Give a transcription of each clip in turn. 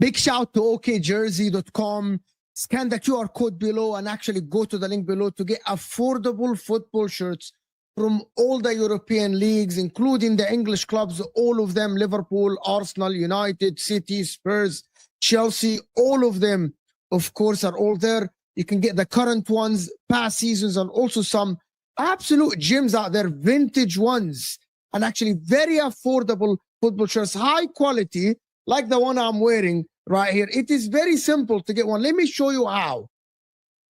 Big shout to okjersey.com. Scan the QR code below and actually go to the link below to get affordable football shirts from all the European leagues, including the English clubs, all of them, Liverpool, Arsenal, United, City, Spurs, Chelsea, all of them, of course, are all there. You can get the current ones, past seasons, and also some absolute gems out there, vintage ones, and actually very affordable football shirts, high quality, like the one I'm wearing right here. It is very simple to get one. Let me show you how.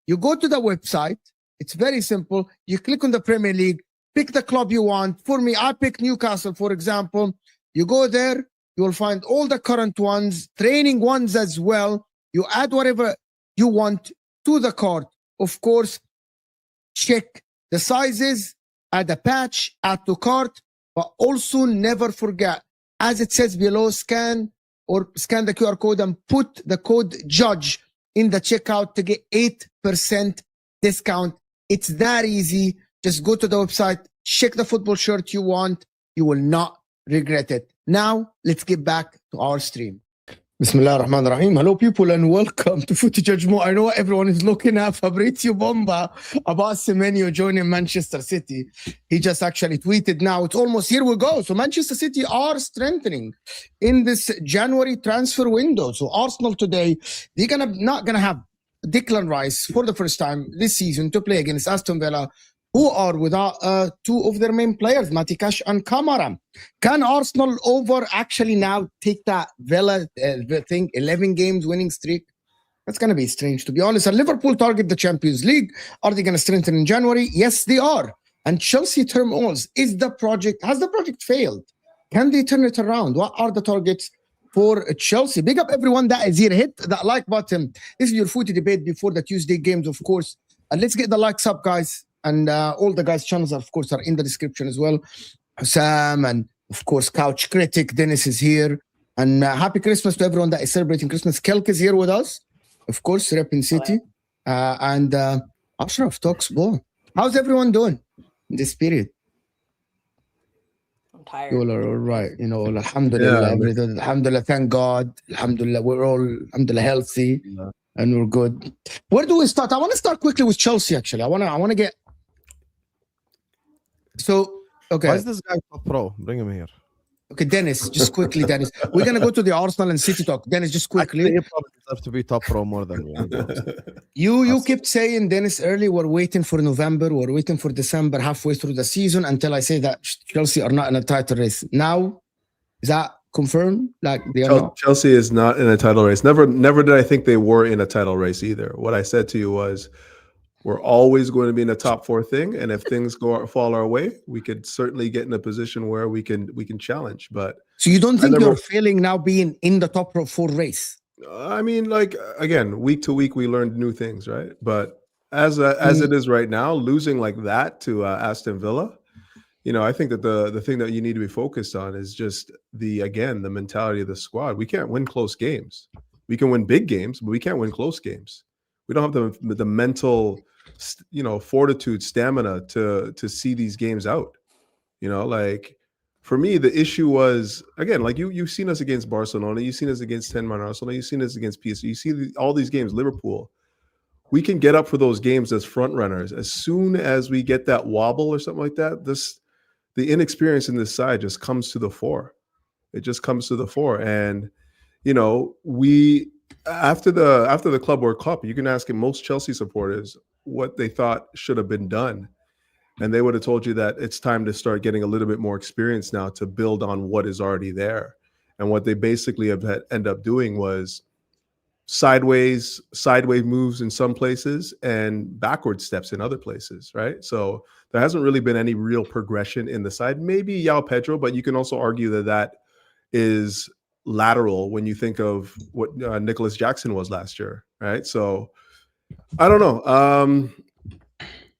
You go to the website. It's very simple. You click on the Premier League, pick the club you want. For me, I pick Newcastle, for example. You go there, you will find all the current ones, training ones as well. You add whatever you want to the cart. Of course, check the sizes, add a patch, add to cart, but also never forget, as it says below, scan the QR code and put the code JUDGE in the checkout to get 8% discount. It's that easy. Just go to the website, check the football shirt you want. You will not regret it. Now, let's get back to our stream. Bismillah ar-Rahman ar-Rahim. Hello, people, and welcome to Footy Judgment. I know everyone is looking at Fabrizio Bomba about Semenyo joining Manchester City. He just actually tweeted now. It's almost here we go. So Manchester City are strengthening in this January transfer window. So Arsenal today, they're not gonna have Declan Rice for the first time this season to play against Aston Villa, who are without two of their main players, Matty Cash and Kamara. Can Arsenal actually now take that Villa thing, 11 games winning streak? That's going to be strange, to be honest. And Liverpool target the Champions League. Are they going to strengthen in January? Yes, they are. And Chelsea turmoils. Has the project failed? Can they turn it around? What are the targets for Chelsea? Big up everyone that is here. Hit that like button. This is your Footy debate before the Tuesday games, of course. And let's get the likes up, guys. And all the guys' channels, of course, are in the description as well. Husam and, of course, Couch Critic. Dennis is here. And happy Christmas to everyone that is celebrating Christmas. Kelk is here with us, of course, repping City. And Ashraf talks ball. How's everyone doing in this period? I'm tired. You all are all right. You know, alhamdulillah. Yeah. Alhamdulillah, thank God. Alhamdulillah, we're all alhamdulillah healthy. Yeah. And we're good. Where do we start? I want to start quickly with Chelsea, actually. I want to get... So, okay. Why is this guy top pro? Bring him here. Okay, Dennis, just quickly, Dennis. We're going to go to the Arsenal and City talk. Dennis, just quickly. He probably deserves to be top pro more than you. You kept saying, Dennis, early, we're waiting for November, we're waiting for December, halfway through the season, until I say that Chelsea are not in a title race. Now, is that confirmed? Like they are not. Chelsea is not in a title race. Never did I think they were in a title race either. What I said to you was, we're always going to be in the top 4 thing, and if things fall our way, we could certainly get in a position where we can challenge. But so you don't think you're failing now being in the top 4 race? I mean, like, again, week to week we learned new things, right? But as it is right now, losing like that to Aston Villa, I think that the thing that you need to be focused on is just the mentality of the squad. We can't win close games. We can win big games, but we can't win close games. We don't have the mental, fortitude, stamina to see these games out. Like, for me, the issue was, again, like you've seen us against Barcelona, you've seen us against 10 Man Arsenal, you've seen us against PSG, you see all these games, Liverpool. We can get up for those games as front runners. As soon as we get that wobble or something like that, the inexperience in this side just comes to the fore. It just comes to the fore. And, we after the Club World Cup, you can ask most Chelsea supporters what they thought should have been done. And they would have told you that it's time to start getting a little bit more experience now to build on what is already there. And what they basically end up doing was sideways moves in some places and backward steps in other places, right? So there hasn't really been any real progression in the side. Maybe João Pedro, but you can also argue that is lateral when you think of what Nicholas Jackson was last year, right? So I don't know.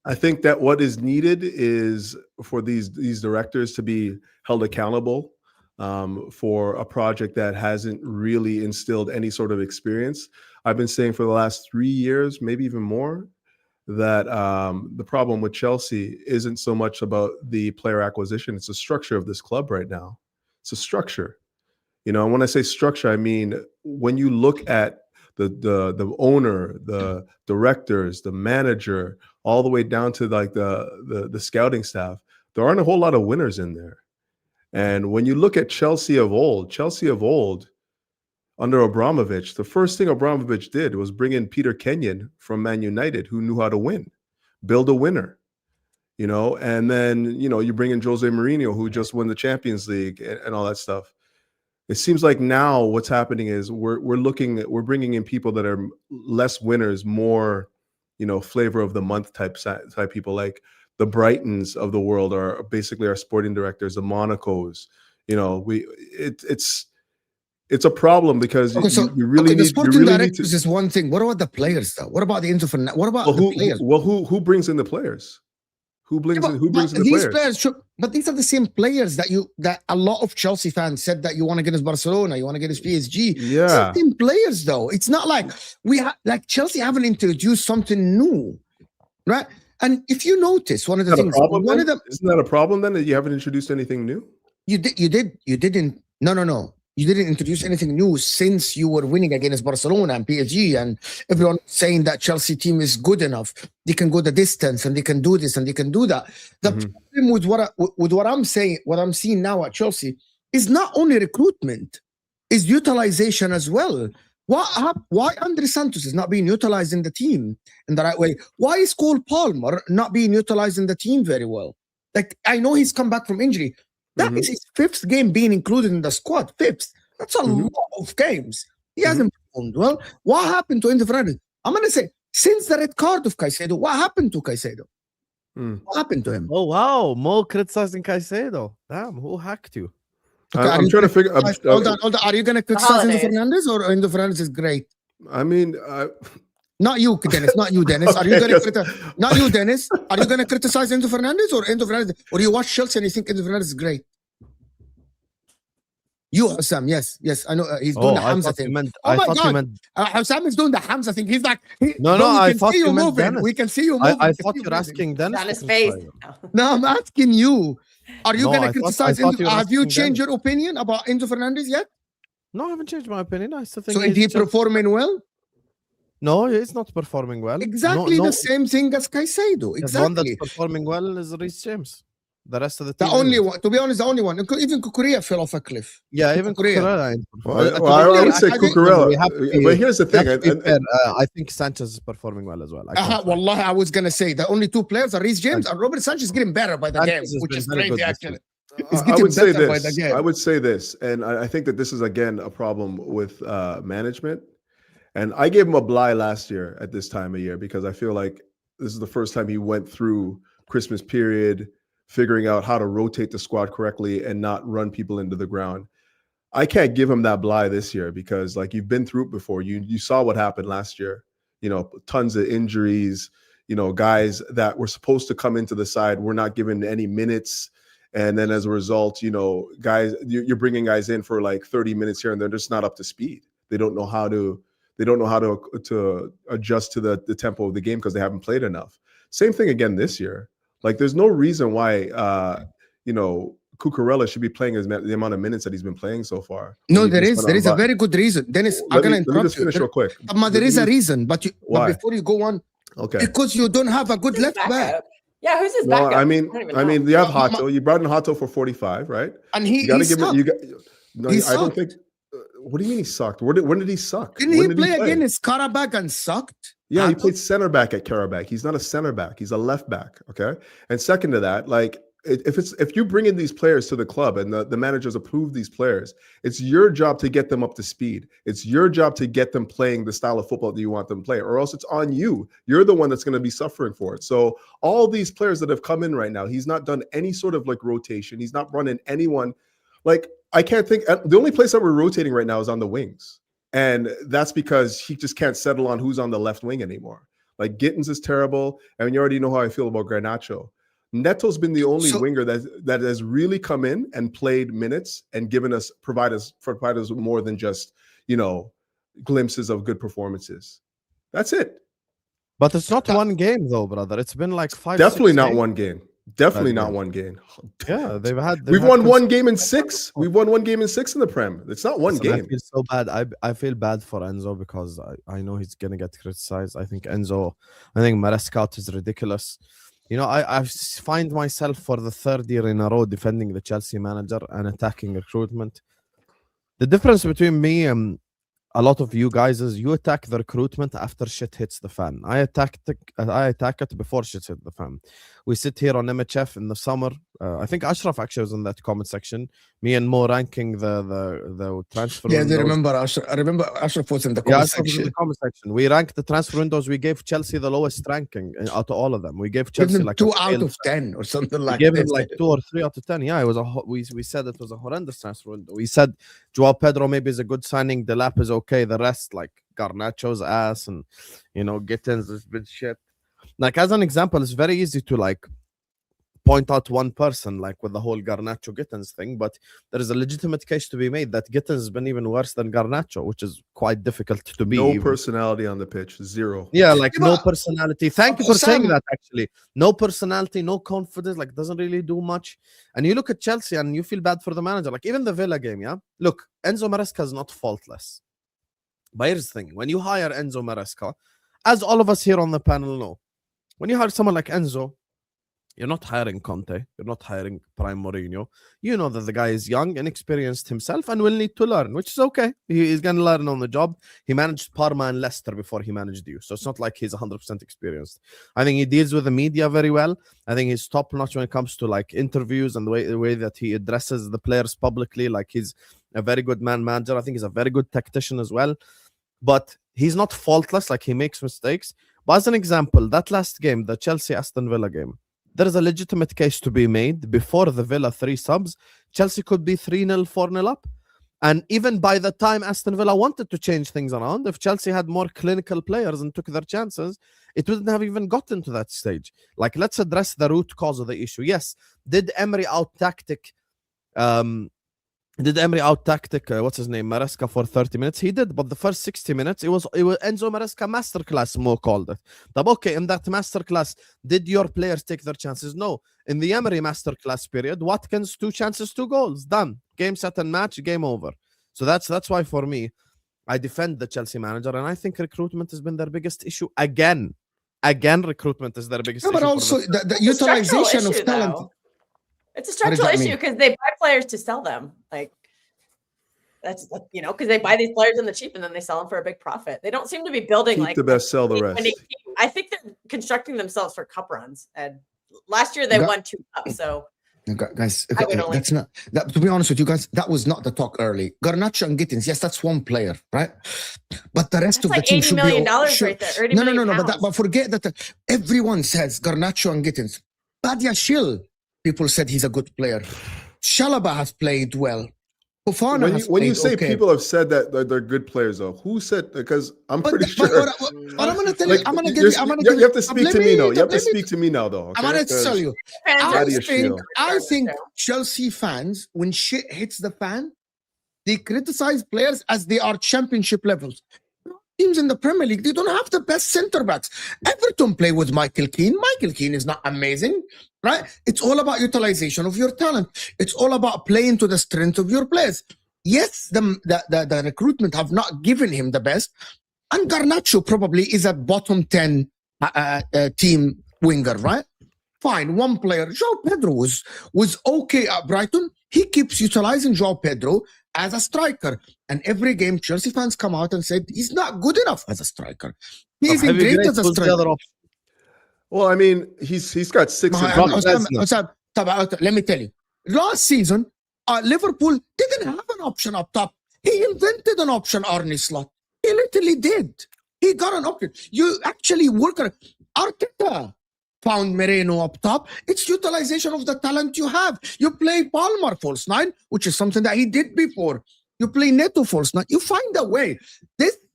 I think that what is needed is for these directors to be held accountable for a project that hasn't really instilled any sort of experience. I've been saying for the last 3 years, maybe even more, that the problem with Chelsea isn't so much about the player acquisition. It's the structure of this club right now. It's a structure. And when I say structure, I mean, when you look at the owner, the directors, the manager, all the way down to like the scouting staff, there aren't a whole lot of winners in there. And when you look at Chelsea of old, under Abramovich, the first thing Abramovich did was bring in Peter Kenyon from Man United, who knew how to win, build a winner, and then, you bring in Jose Mourinho, who just won the Champions League and all that stuff. It seems like now what's happening is we're bringing in people that are less winners, more, flavor of the month type people, like the Brightons of the world are basically our sporting directors, the Monacos. It's a problem because you really need. Sporting directors is one thing. What about the players though? What about the What about the players? Who brings in the players? Who brings in the players? But these are the same players that a lot of Chelsea fans said that you want to get against Barcelona, you want to get against PSG. Yeah, same team players though. It's not like like Chelsea haven't introduced something new, right? And if you notice, one of the things, isn't that a problem then that you haven't introduced anything new? You didn't. No. You didn't introduce anything new since you were winning against Barcelona and PSG, and everyone saying that Chelsea team is good enough. They can go the distance and they can do this and they can do that. The problem with what I'm saying, what I'm seeing now at Chelsea is not only recruitment, is utilization as well. Why Andre Santos is not being utilized in the team in the right way? Why is Cole Palmer not being utilized in the team very well? Like, I know he's come back from injury. That is his 5th game being included in the squad. 5th. That's a lot of games. He hasn't performed well. What happened to Enzo Fernandez? I'm going to say, since the red card of Caicedo, what happened to Caicedo? What happened to him? Oh, wow. Mo criticizing Caicedo. Damn, who hacked you? Okay, I'm trying to figure. Hold on. Are you going to criticize Enzo Fernandez or Enzo Fernandez is great? I mean, not you, Dennis. Not you, Dennis. Are you going to not you, Dennis? Are you going to criticize Enzo Fernandez or Enzo Fernandez? Or you watch Chelsea and you think Enzo Fernandez is great? You, Husam, yes, I know he's doing the Hamza thing. Oh my God, Husam is doing the Hamza thing. He's like, I thought you meant Dennis. We can see you moving. I thought you're asking Dennis. On his face. No, I'm asking you. Are you going to criticize Enzo? Have you changed your opinion about Enzo Fernandez yet? No, I haven't changed my opinion. I still think. So is he performing well? No, he's not performing well. Exactly the same thing as Caicedo. Exactly. The one that's performing well is Reece James. The rest of the team. The only one, to be honest, the only one. Even Cucurella fell off a cliff. Yeah, even Cucurella. I would say Cucurella. But here's the thing. I think Sanchez is performing well as well. Wallahi, I was going to say the only 2 players are Reece James and Robert Sanchez getting better by the game, which is crazy, actually. It's I getting would say better by the this. game. I would say this, and I think that this is again a problem with management. And I gave him a bly last year at this time of year because I feel like this is the first time he went through Christmas period, figuring out how to rotate the squad correctly and not run people into the ground. I can't give him that bly this year because like you've been through it before. You saw what happened last year. You know, tons of injuries, you know, guys that were supposed to come into the side were not given any minutes. And then as a result, you know, guys, you're bringing guys in for like 30 minutes here and they're just not up to speed. They don't know how to adjust to the tempo of the game because they haven't played enough. Same thing again this year. Like there's no reason why you know, Cucurella should be playing the amount of minutes that he's been playing so far. No, there is a very good reason. Dennis, I'm gonna let me interrupt just finish real quick. There is a reason, but Why? before you go on, okay, because you don't have a good left back. Yeah, who's his backup? I mean, you have Hato. You brought in Hato for 45, right? And you gotta give him. I sucked. don't think. What do you mean he sucked? When did he suck? Didn't he play against Karabakh and sucked? Yeah, he played center back at Karabakh. He's not a center back. He's a left back. Okay. And second to that, like if you bring in these players to the club and the managers approve these players, it's your job to get them up to speed. It's your job to get them playing the style of football that you want them to play, or else it's on you. You're the one that's going to be suffering for it. So all these players that have come in right now, he's not done any sort of like rotation. He's not running anyone. Like I can't think. The only place that we're rotating right now is on the wings. And that's because he just can't settle on who's on the left wing anymore. Like Gittins is terrible. I mean, you already know how I feel about Garnacho. Neto's been the only winger that has really come in and played minutes and provide us more than just, you know, glimpses of good performances. That's it. But it's not one game though, brother. It's been like 5. Definitely not one game. Definitely not one game. Yeah, we've won one game in 6. We've won one game in 6 in the Prem. It's not one game. I feel so bad. I feel bad for Enzo because I know he's gonna get criticized. I think Maresca is ridiculous. You know, I find myself for the 3rd year in a row defending the Chelsea manager and attacking recruitment. The difference between me and a lot of you guys is you attack the recruitment after shit hits the fan. I attack it before shit hit the fan. We sit here on MHF in the summer. I think Ashraf actually was in that comment section. Me and Mo ranking the transfer. Yeah, windows. I remember Ashraf was in the comment section. In the comment section. We ranked the transfer windows. We gave Chelsea the lowest ranking out of all of them. We gave Chelsea like 2 out of 10 or something like that. We gave him like 2 or 3 out of 10. Yeah, it was we said it was a horrendous transfer window. We said Joao Pedro maybe is a good signing. Delap is okay. The rest like Garnacho's ass and you know Gittins is bit shit. Like as an example, it's very easy to like point out one person like with the whole Garnacho Gittins thing, but there is a legitimate case to be made that Gittins has been even worse than Garnacho, which is quite difficult to be. No personality on the pitch, 0. Yeah, like no personality. Thank you for saying that. Actually, no personality, no confidence. Like doesn't really do much. And you look at Chelsea and you feel bad for the manager. Like even the Villa game, yeah. Look, Enzo Maresca is not faultless. But here's the thing: when you hire Enzo Maresca, as all of us here on the panel know, when you hire someone like Enzo, you're not hiring Conte. You're not hiring Prime Mourinho. You know that the guy is young, inexperienced himself, and will need to learn, which is okay. He's going to learn on the job. He managed Parma and Leicester before he managed you. So it's not like he's 100% experienced. I think he deals with the media very well. I think he's top-notch when it comes to like interviews and the way that he addresses the players publicly. Like he's a very good manager. I think he's a very good tactician as well. But he's not faultless. Like he makes mistakes. But as an example, that last game, the Chelsea-Aston Villa game, there is a legitimate case to be made. Before the Villa 3 subs, Chelsea could be 3-0, 4-0 up. And even by the time Aston Villa wanted to change things around, if Chelsea had more clinical players and took their chances, it wouldn't have even gotten to that stage. Like, let's address the root cause of the issue. Yes, did Emery out-tactic what's his name, Maresca for 30 minutes? He did, but the first 60 minutes, it was Enzo Maresca masterclass, Mo called it. But okay, in that masterclass, did your players take their chances? No. In the Emery masterclass period, Watkins, 2 chances, 2 goals, done. Game, set, and match, game over. So that's why for me, I defend the Chelsea manager, and I think recruitment has been their biggest issue again. Recruitment is their biggest issue. But also the utilization of talent. Though. It's a structural issue because they buy players to sell them. Like that's because they buy these players in the cheap and then they sell them for a big profit. They don't seem to be building Keep like the best, sell the rest. I think they're constructing themselves for cup runs. And last year they won 2 cups, so Guys, I would only- that's not that. To be honest with you guys, that was not the talk early. Garnacho and Gittins, yes, that's one player, right? But the rest That's of like the team $80 should million be right there. $80 million no. pounds. But forget that everyone says Garnacho and Gittins. Badia Shil, people said he's a good player. Shalaba has played well. Fofana has When you played say okay. people have said that they're good players, though, who said? Because I'm pretty sure. But I'm gonna tell you. I'm gonna give you. I'm gonna you give have to speak to me now. You have to let me- speak to me now, though. I'm gonna tell you. Fans are Badia Shil. I think Chelsea fans, when shit hits the fan, they criticize players as they are championship levels. Teams in the Premier League, they don't have the best centre backs. Everton play with Michael Keane. Michael Keane is not amazing, right? It's all about utilization of your talent. It's all about playing to the strength of your players. Yes, the recruitment have not given him the best. And Garnacho probably is a bottom 10 team winger, right? Fine, one player. João Pedro was okay at Brighton. He keeps utilizing João Pedro as a striker. And every game, Chelsea fans come out and said, he's not good enough as a striker. He isn't great as a striker. Well, I mean, he's got 6. Let me tell you. Last season, Liverpool didn't have an option up top. He invented an option, Arne Slot. He literally did. He got an option. You actually work on Arteta found Moreno up top. It's utilization of the talent you have. You play Palmer false 9, which is something that he did before. You play Neto false 9. You find a way.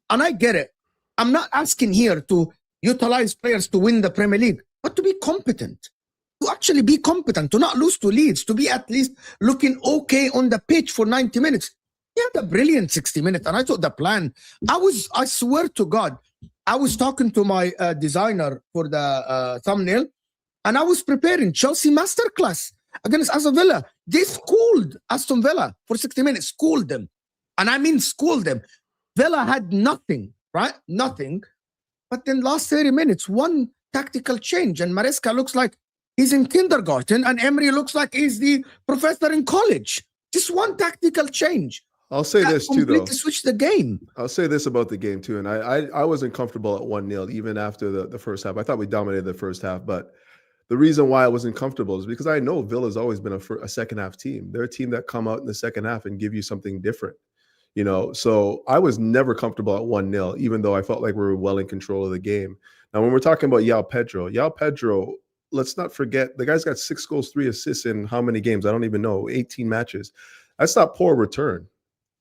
And I get it. I'm not asking here to utilize players to win the Premier League, but to be competent. To actually be competent, to not lose to Leeds, to be at least looking okay on the pitch for 90 minutes. He had a brilliant 60 minutes, and I thought the plan. I swear to God, I was talking to my designer for the thumbnail, and I was preparing Chelsea masterclass against Aston Villa. They schooled Aston Villa for 60 minutes, schooled them. And I mean schooled them. Villa had nothing, right? Nothing. But then last 30 minutes, one tactical change, and Maresca looks like he's in kindergarten, and Emery looks like he's the professor in college. Just one tactical change. I'll say this too, though. Completely switch the game. I'll say this about the game too, and I wasn't comfortable at 1-0 even after the first half. I thought we dominated the first half, but the reason why I wasn't comfortable is because I know Villa's always been a second half team. They're a team that come out in the second half and give you something different, you know. So I was never comfortable at 1-0, even though I felt like we were well in control of the game. Now, when we're talking about João Pedro, let's not forget the guy's got 6 goals, 3 assists in how many games? I don't even know. 18 matches. That's not poor return.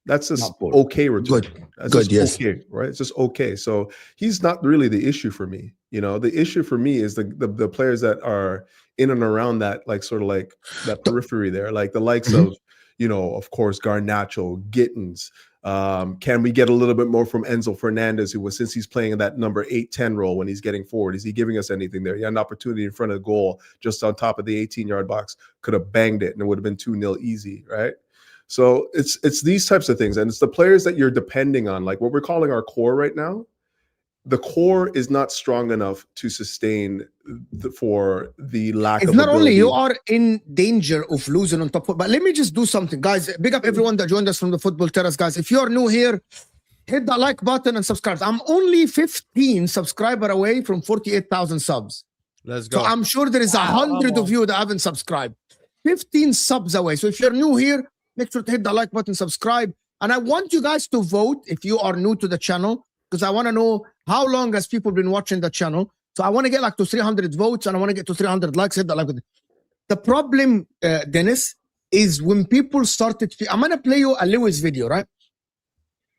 That's just okay return. Good, yes. Okay, right? It's just okay. So he's not really the issue for me. You know, the issue for me is the players that are in and around that, like sort of like that periphery there, like the likes of, you know, of course, Garnacho, Gittins. Can we get a little bit more from Enzo Fernandez, since he's playing in that number 8-10 role when he's getting forward? Is he giving us anything there? He had an opportunity in front of the goal, just on top of the 18-yard box, could have banged it and it would have been 2-0 easy, right? So it's these types of things, and it's the players that you're depending on, like what we're calling our core right now. The core is not strong enough to sustain for the lack of. It's not ability. only you are in danger of losing on top, but let me just do something, guys. Big up everyone that joined us from the Football Terrace, guys. If you are new here, hit that like button and subscribe. I'm only 15 subscriber away from 48,000 subs. Let's go. So I'm sure there is 100 of you that haven't subscribed. 15 subs away. So if you're new here, make sure to hit the like button, subscribe. And I want you guys to vote if you are new to the channel, because I want to know how long has people been watching the channel. So I want to get like to 300 votes, and I want to get to 300 likes. Hit the like button. The problem, Dennis, is when people started. I'm going to play you a Lewis video, right?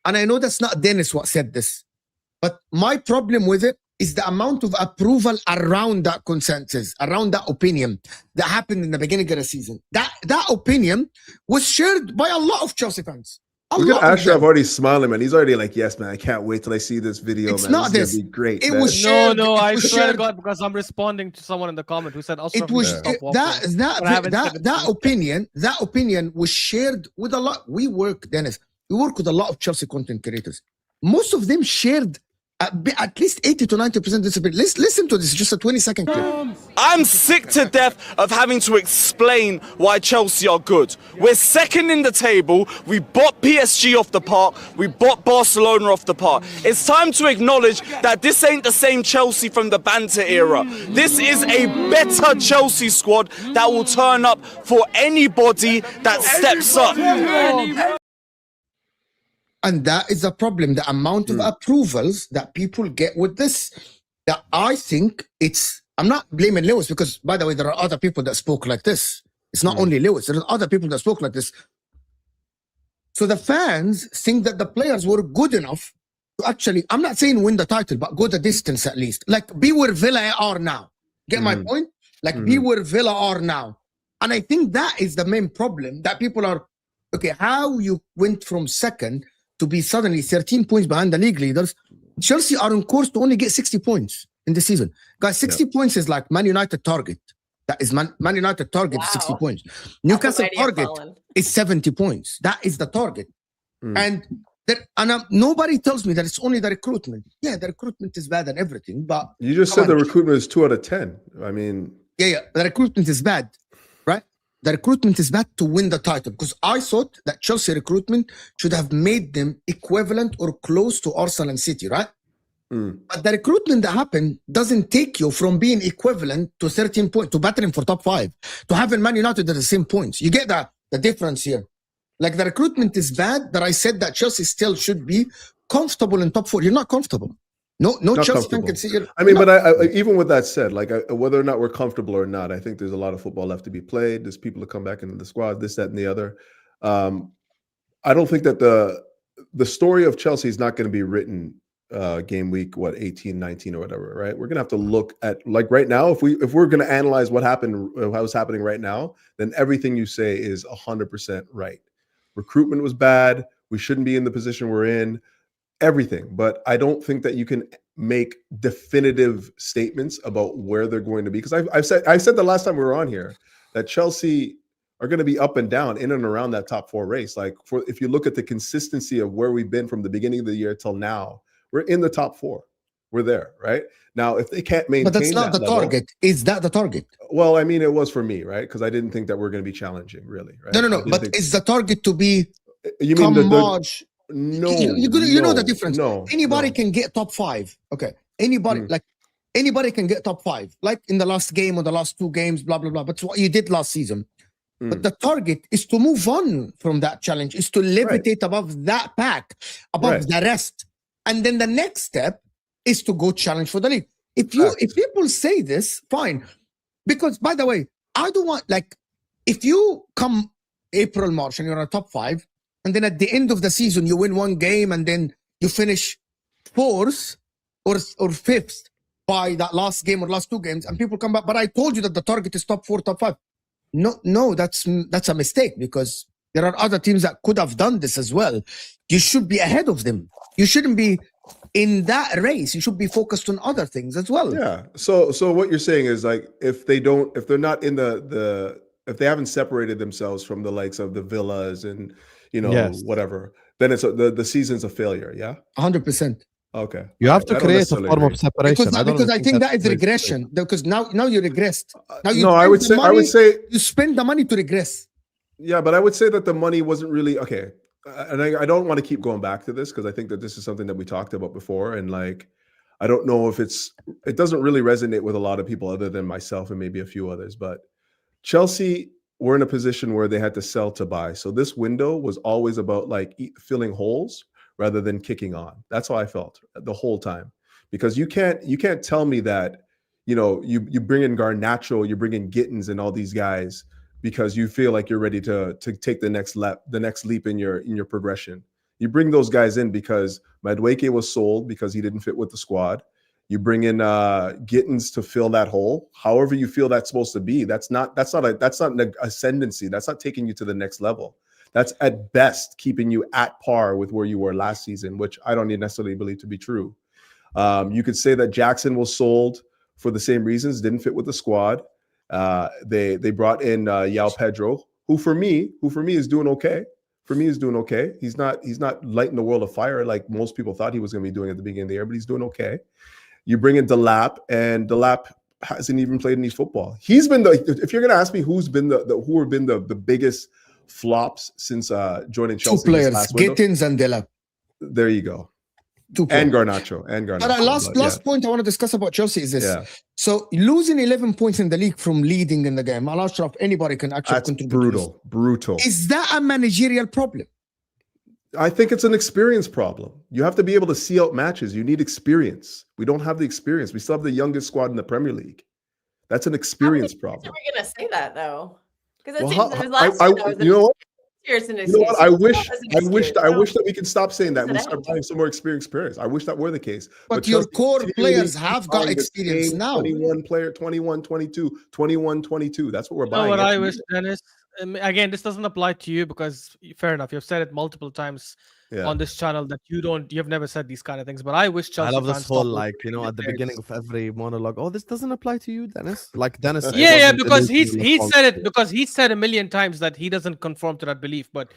And I know that's not Dennis what said this, but my problem with it is the amount of approval around that consensus, around that opinion that happened in the beginning of the season. That opinion was shared by a lot of Chelsea fans. Look at Ashraf already smiling, man. He's already like, yes, man, I can't wait till I see this video, it's man. Not this is this. gonna be great. It man. was shared. No, I was swear to shared. God, because I'm responding to someone in the comment who said, It was that opinion was shared with a lot. We work, Dennis. We work with a lot of Chelsea content creators. Most of them shared at least 80 to 90% discipline. Listen to this, just a 20-second clip. I'm sick to death of having to explain why Chelsea are good. We're second in the table. We bought PSG off the park. We bought Barcelona off the park. It's time to acknowledge that this ain't the same Chelsea from the banter era. This is a better Chelsea squad that will turn up for anybody that steps up. And that is the problem, the amount of approvals that people get with this. That I think I'm not blaming Lewis because, by the way, there are other people that spoke like this. It's not only Lewis, there are other people that spoke like this. So the fans think that the players were good enough to actually, I'm not saying win the title, but go the distance at least. Like be where Villa are now. Get my point? Like be where Villa are now. And I think that is the main problem, that people are, okay, how you went from second to be suddenly 13 points behind the league leaders. Chelsea are on course to only get 60 points in the season. Guys, 60 points is like Man United target. That is Man United target is 60 points. Newcastle target is 70 points. That is the target. And nobody tells me that it's only the recruitment. Yeah, the recruitment is bad and everything, but you just said the recruitment is 2 out of 10. I mean, yeah, the recruitment is bad, right? The recruitment is bad to win the title, because I thought that Chelsea recruitment should have made them equivalent or close to Arsenal and City, right? But the recruitment that happened doesn't take you from being equivalent to 13 points, to battling for top 5, to having Man United at the same points. You get the difference here. Like the recruitment is bad, that I said that Chelsea still should be comfortable in top 4. You're not comfortable. No Chelsea fan can see you. I mean, but I, even with that said, like whether or not we're comfortable or not, I think there's a lot of football left to be played. There's people to come back into the squad, this, that, and the other. I don't think that the story of Chelsea is not going to be written game week 18, 19 or whatever, right? We're gonna have to look at, like, right now, if we're gonna analyze what was happening right now, then everything you say is 100% right. Recruitment was bad. We shouldn't be in the position we're in. Everything, but I don't think that you can make definitive statements about where they're going to be, because I said the last time we were on here that Chelsea are going to be up and down in and around that top 4 race. Like, if you look at the consistency of where we've been from the beginning of the year till now, we're in the top 4. We're there, right? Now, if they can't maintain, but that's not the target. Is that the target? Well, I mean, it was for me, right? Because I didn't think that we're going to be challenging, really. Right? No. But is the target to be? You mean March? No, you know the difference. No, anybody can get top 5. Okay, anybody anybody can get top 5, like in the last game or the last 2 games, blah blah blah. But what you did last season. But the target is to move on from that challenge, is to levitate above that pack, above the rest, and then the next step is to go challenge for the league. If people say this, fine, because by the way, I don't want, like, if you come April, March and you're in a top 5. And then at the end of the season, you win 1 game and then you finish 4th or 5th by that last game or last 2 games, and people come back. But I told you that the target is top 4, top 5. No, that's a mistake, because there are other teams that could have done this as well. You should be ahead of them. You shouldn't be in that race. You should be focused on other things as well. Yeah. So what you're saying is, like, if they're not in if they haven't separated themselves from the likes of the Villas and whatever, then it's the season's a failure. Yeah, 100%. Okay, you have to create a form of separation, because I think that is regression. Because now you regressed. Now I would say you spend the money to regress. Yeah, but I would say that the money wasn't really okay. And I don't want to keep going back to this, because I think that this is something that we talked about before, and like, I don't know if it doesn't really resonate with a lot of people other than myself and maybe a few others. But Chelsea were in a position where they had to sell to buy. So this window was always about, like, filling holes rather than kicking on. That's how I felt the whole time, because you can't tell me that, you bring in Garnacho, you bring in Gittins and all these guys because you feel like you're ready to take the next leap in your progression. You bring those guys in because Madueke was sold because he didn't fit with the squad. You bring in Gittins to fill that hole. However you feel that's supposed to be. That's not an ascendancy. That's not taking you to the next level. That's at best keeping you at par with where you were last season, which I don't necessarily believe to be true. You could say that Jackson was sold for the same reasons, didn't fit with the squad. They brought in Yao Pedro, who for me is doing okay For me, he's doing okay. He's not lighting the world afire like most people thought he was going to be doing at the beginning of the year, but he's doing okay. You bring in Delap, and Delap hasn't even played any football. He's been if you're going to ask me who have been the biggest flops since joining Chelsea. 2 players, Gittins and Delap. There you go. 2 players. And Garnacho. But last point I want to discuss about Chelsea is this. Yeah. So losing 11 points in the league from leading in the game, Ashraf, anybody can actually contribute. Brutal. Is that a managerial problem? I think it's an experience problem. You have to be able to see out matches. You need experience. We don't have the experience. We still have the youngest squad in the Premier League. That's an experience problem. How are we going to say that, though? Because you know what? I wish that we could stop saying that. We start buying some more experience. I wish that were the case. But your core players have got experience now. 21 player, 21, 22, 21, 22. That's what we're buying. You know what I wish, Dennis? Again, this doesn't apply to you because fair enough, you've said it multiple times on this channel that you've never said these kind of things. But I wish Chelsea. I love this whole at the beginning of every monologue. Oh, this doesn't apply to you, Dennis. Like Dennis. Yeah, because he said it because he said a million times that he doesn't conform to that belief. But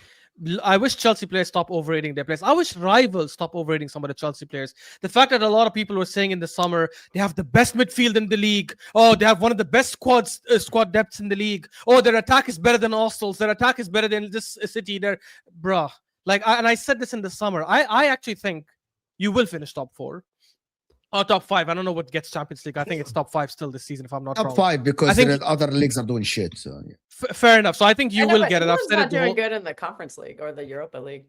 I wish Chelsea players stop overrating their players. I wish rivals stop overrating some of the Chelsea players. The fact that a lot of people were saying in the summer they have the best midfield in the league. Oh, they have one of the best squad depths in the league. Oh, their attack is better than Arsenal's. Their attack is better than this City. Bruh. And I said this in the summer. I actually think you will finish top 4. Or top 5. I don't know what gets Champions League. I think it's top 5 still this season, if I'm not wrong. Top 5 because other leagues are doing shit. So yeah. Fair enough. So I think you will get it. I've said not doing good in the Conference League or the Europa League.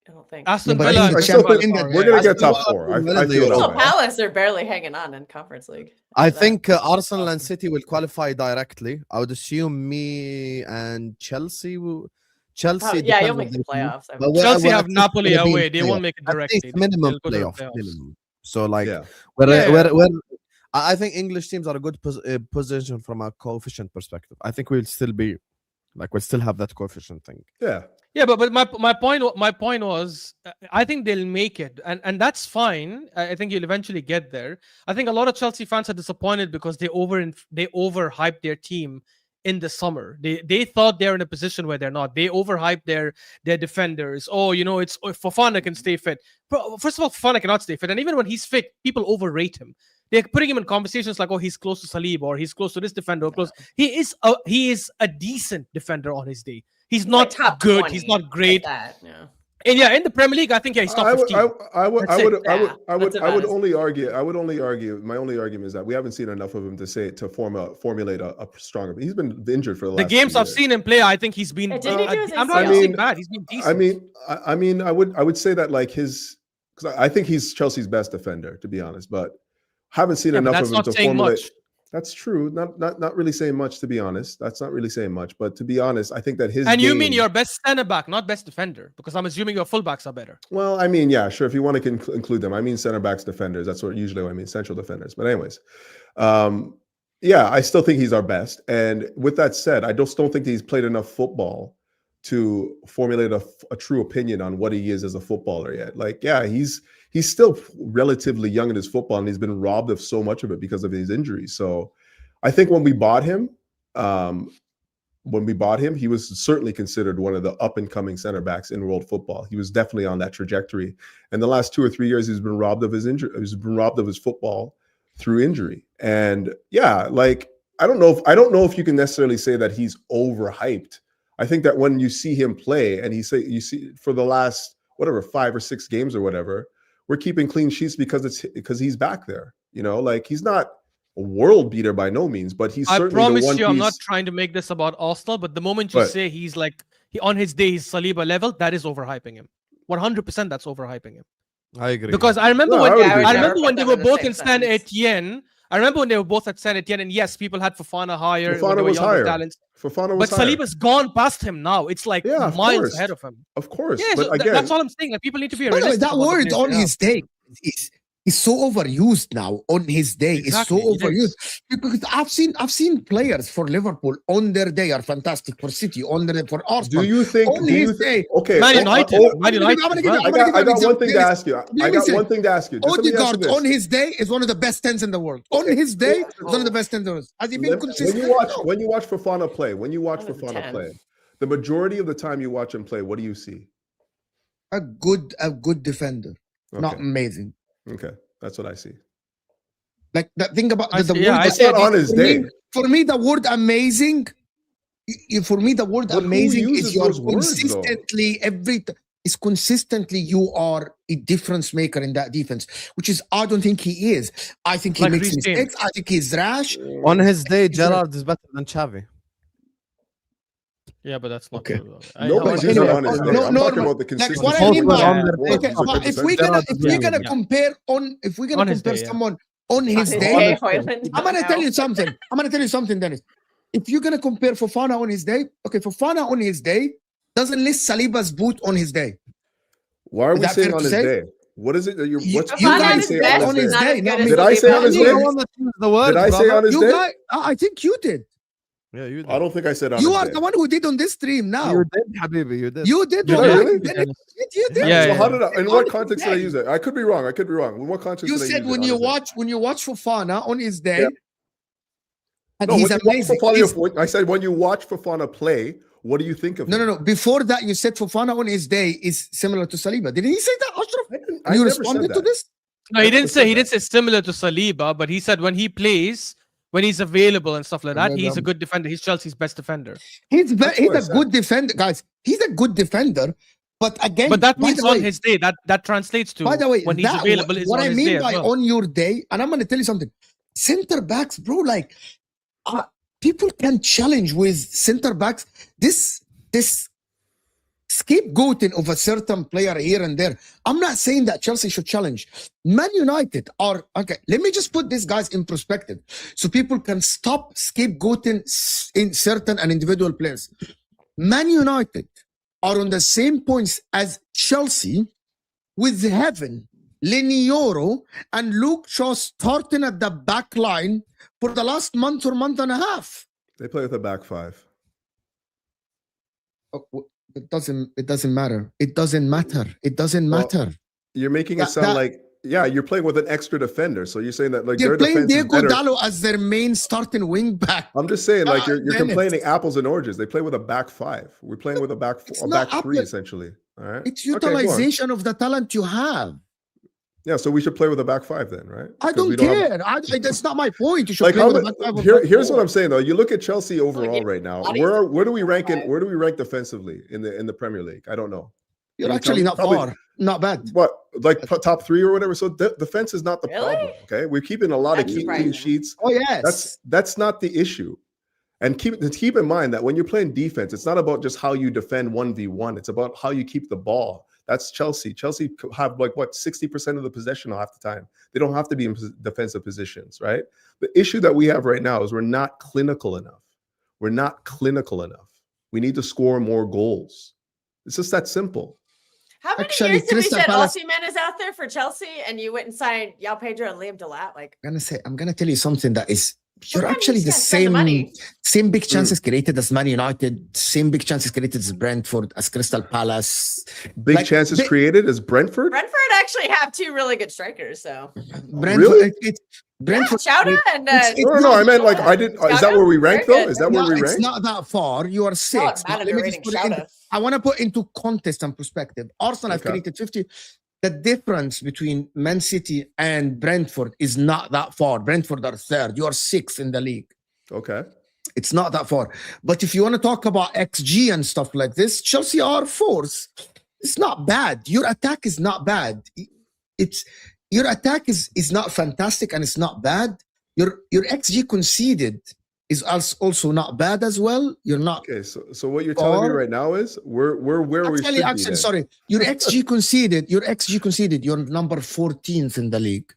I don't think. Aston Villa. We're going to get top 4. I feel Palace are barely hanging on in Conference League. I think Arsenal and City will qualify directly. I would assume me and Chelsea will. Chelsea, you'll make the playoffs. Chelsea have Napoli away. They won't make it directly. Minimum playoff. Minimum. So I think English teams are a good position from a coefficient perspective. I think we'll still have that coefficient thing. Yeah, but my point was I think they'll make it, and that's fine. I think you'll eventually get there. I think a lot of Chelsea fans are disappointed because they overhyped their team in the summer. They thought they're in a position where they're not. They overhyped their defenders. Oh, it's Fofana can stay fit. First of all, Fofana cannot stay fit, and even when he's fit, people overrate him. They're putting him in conversations like, oh, he's close to Saliba or he's close to this defender. He is a decent defender on his day. He's not good. He's not great. Like And in the Premier League, I think he's top 15. I would only argue. My only argument is that we haven't seen enough of him to formulate a stronger. He's been injured for the last. The games I've seen him play, I think he's been. I'm not saying bad. He's been decent. I would say that because I think he's Chelsea's best defender, to be honest, but haven't seen enough of him to formulate. Much. That's true. Not really saying much, to be honest. That's not really saying much. But to be honest, I think that his And you mean your best center back, not best defender, because I'm assuming your fullbacks are better. Well, I mean, yeah, sure. If you want to include them, I mean center backs, defenders. That's what I mean, central defenders. But anyways, I still think he's our best. And with that said, I just don't think that he's played enough football to formulate a true opinion on what he is as a footballer yet. He's still relatively young in his football, and he's been robbed of so much of it because of his injuries. So I think when we bought him, he was certainly considered one of the up-and-coming center backs in world football. He was definitely on that trajectory. And the last 2 or 3 years, he's been robbed of his injury. He's been robbed of his football through injury. And I don't know if you can necessarily say that he's overhyped. I think that when you see him play, and you see for the last 5 or 6 games or whatever, we're keeping clean sheets because he's back there. He's not a world beater by no means, but he's certainly the one piece. I promise you, I'm not trying to make this about Arsenal, but the moment you say he's on his day, he's Saliba level, that is overhyping him. 100% that's overhyping him. I agree. Because I remember when they were both in Saint Etienne. I remember when they were both at Saint Etienne, and yes, people had Fofana higher. Fofana was higher. But Saliba's gone past him now. It's miles ahead of him. Of course. Yeah, so that's all I'm saying. People need to be realistic. That word on his day is so overused now. On his day is so overused because I've seen players for Liverpool on their day are fantastic, for City for Arsenal. Do you think on his day? Okay, Man United. I got one thing to ask you. Odegaard on his day is one of the best 10s in the world. On his day is one of the best 10s in the world. Has he been consistent? When you watch Fofana play, The majority of the time you watch him play, what do you see? A good defender, not Okay. amazing. Okay, that's what I see. Like that. Think about I the see- yeah, word. I It's see not a on his day. For me, the word amazing. For me, the word But who amazing uses is you are those words, though? consistently you are a difference maker in that defense, which is I don't think he is. I think he Like makes Reece James. mistakes. I think he's rash. On his day, Gerrard is better than Xavi. Yeah, but that's not Okay. true. Nobody's But anyway, on his day. no, I'm no, talking no, about the like consistency. what I mean Both were by on their day. okay, He's like but a if we're defender. gonna Yeah. compare on if we're gonna On his compare day, yeah. someone on his On his day, day, Hoyland. I'm gonna tell you something. Dennis. If you're gonna compare Fofana on his day, okay, Fofana on his day doesn't list Saliba's boot on his day. Why are Is we that saying fair on to his say? day? What is it that you're? You- What's you what did guys you say say on on his his day? day, not as me. Did I say on his You're day? the one that used the word, Did I say brother. on his You day? guys, I think you did. Yeah, you did. I don't think I said on You his are day. the one who did on this stream now. You did, Habibi. You did. You did. Did I Wallahi. really? Dennis, you did. Yeah, So yeah. how did I? In On what his context did I day. use it? I could be wrong. In what context You did I said use when it? you watch Fofana on his day, Yeah. and No, he's when you watch amazing. Fofana, I said when you watch Fofana play, what do you think of him? No. Before that, you said Fofana on his day is similar to Saliba. Didn't he say that, Ashraf? I You never responded said to that. this? No, he I never didn't say. said He that. didn't say similar to Saliba, but he said when he plays, when he's available and stuff like that, Maybe he's a I'm- good defender. He's Chelsea's best defender. He's That's he's what I a said. good defender, guys. He's a good defender, but again, But that by means the on way, his day. That translates to by the way, when he's that, available is what on I his mean day as by well. on your day, and I'm going to tell you something. Center backs, bro, like people can challenge with center backs. This scapegoating of a certain player here and there. I'm not saying that Chelsea should challenge. Man United are okay. Let me just put these guys in perspective, so people can stop scapegoating in certain and individual players. Man United are on the same points as Chelsea, with Heaven, Lenioro, and Luke Shaw starting at the back line for the last month or month and a half. They play with a back five. It doesn't matter. It doesn't matter. You're making it sound like you're playing with an extra defender. So you're saying that like They're their playing defense is Diego better. Dallo as their main starting wing back. I'm just saying, like you're Bennett. complaining apples and oranges. They play with a back five. We're playing with a back not three apple- essentially. All right. It's Okay, go on. utilization of the talent you have. Yeah, so we should play with a back five then, right? I 'Cause we don't have- care. That's not my point. You should Like play how with a ma- back five or here's back what I'm four. saying though. You look at Chelsea overall Like, right now. bodies Where do we rank five. where do we rank defensively in the Premier League? I don't know. You're Can you actually tell me? not Probably- far. Not bad. What like top three or whatever? So defense is not the Really? problem. Okay, we're keeping a lot That's of clean surprising. sheets. Oh yes. That's not the issue. And keep in mind that when you're playing defense, it's not about just how you defend 1v1. It's about how you keep the ball. That's Chelsea. Chelsea have like 60% of the possession half the time. They don't have to be in defensive positions, right? The issue that we have right now is we're not clinical enough. We're not clinical enough. We need to score more goals. It's just that simple. How many Actually, years did we Crystal said Palace- Osimhen is out there for Chelsea, and you went and signed Yao Pedro and Liam Delat? Like, I'm gonna tell you something that is you're Sometimes actually you the can't spend the money. same big chances created as Man United, same big chances created as Brentford, as Crystal Palace. Big Like, chances they- created as Brentford. Brentford actually have two really good strikers. So Brentford, Really? Brentford. Chowder and it's- No, not- I meant like I did. Is that where we rank Very though? good. Is that where No, we it's rank? not that far. You are oh, six. it's bad Let me just underrating put it in. Chowder. I want to put into context and perspective. Arsenal have Okay. created 50. The difference between Man City and Brentford is not that far. Brentford are third. You are sixth in the league. Okay. It's not that far. But if you want to talk about XG and stuff like this, Chelsea are fourth. It's not bad. Your attack is not bad. It's your attack is not fantastic and it's not bad. Your XG conceded is also not bad as well. You're not Okay. So what you're telling me Or- right now is we're where we should actually, be. Then. sorry. Your XG conceded. You're number 14th in the league.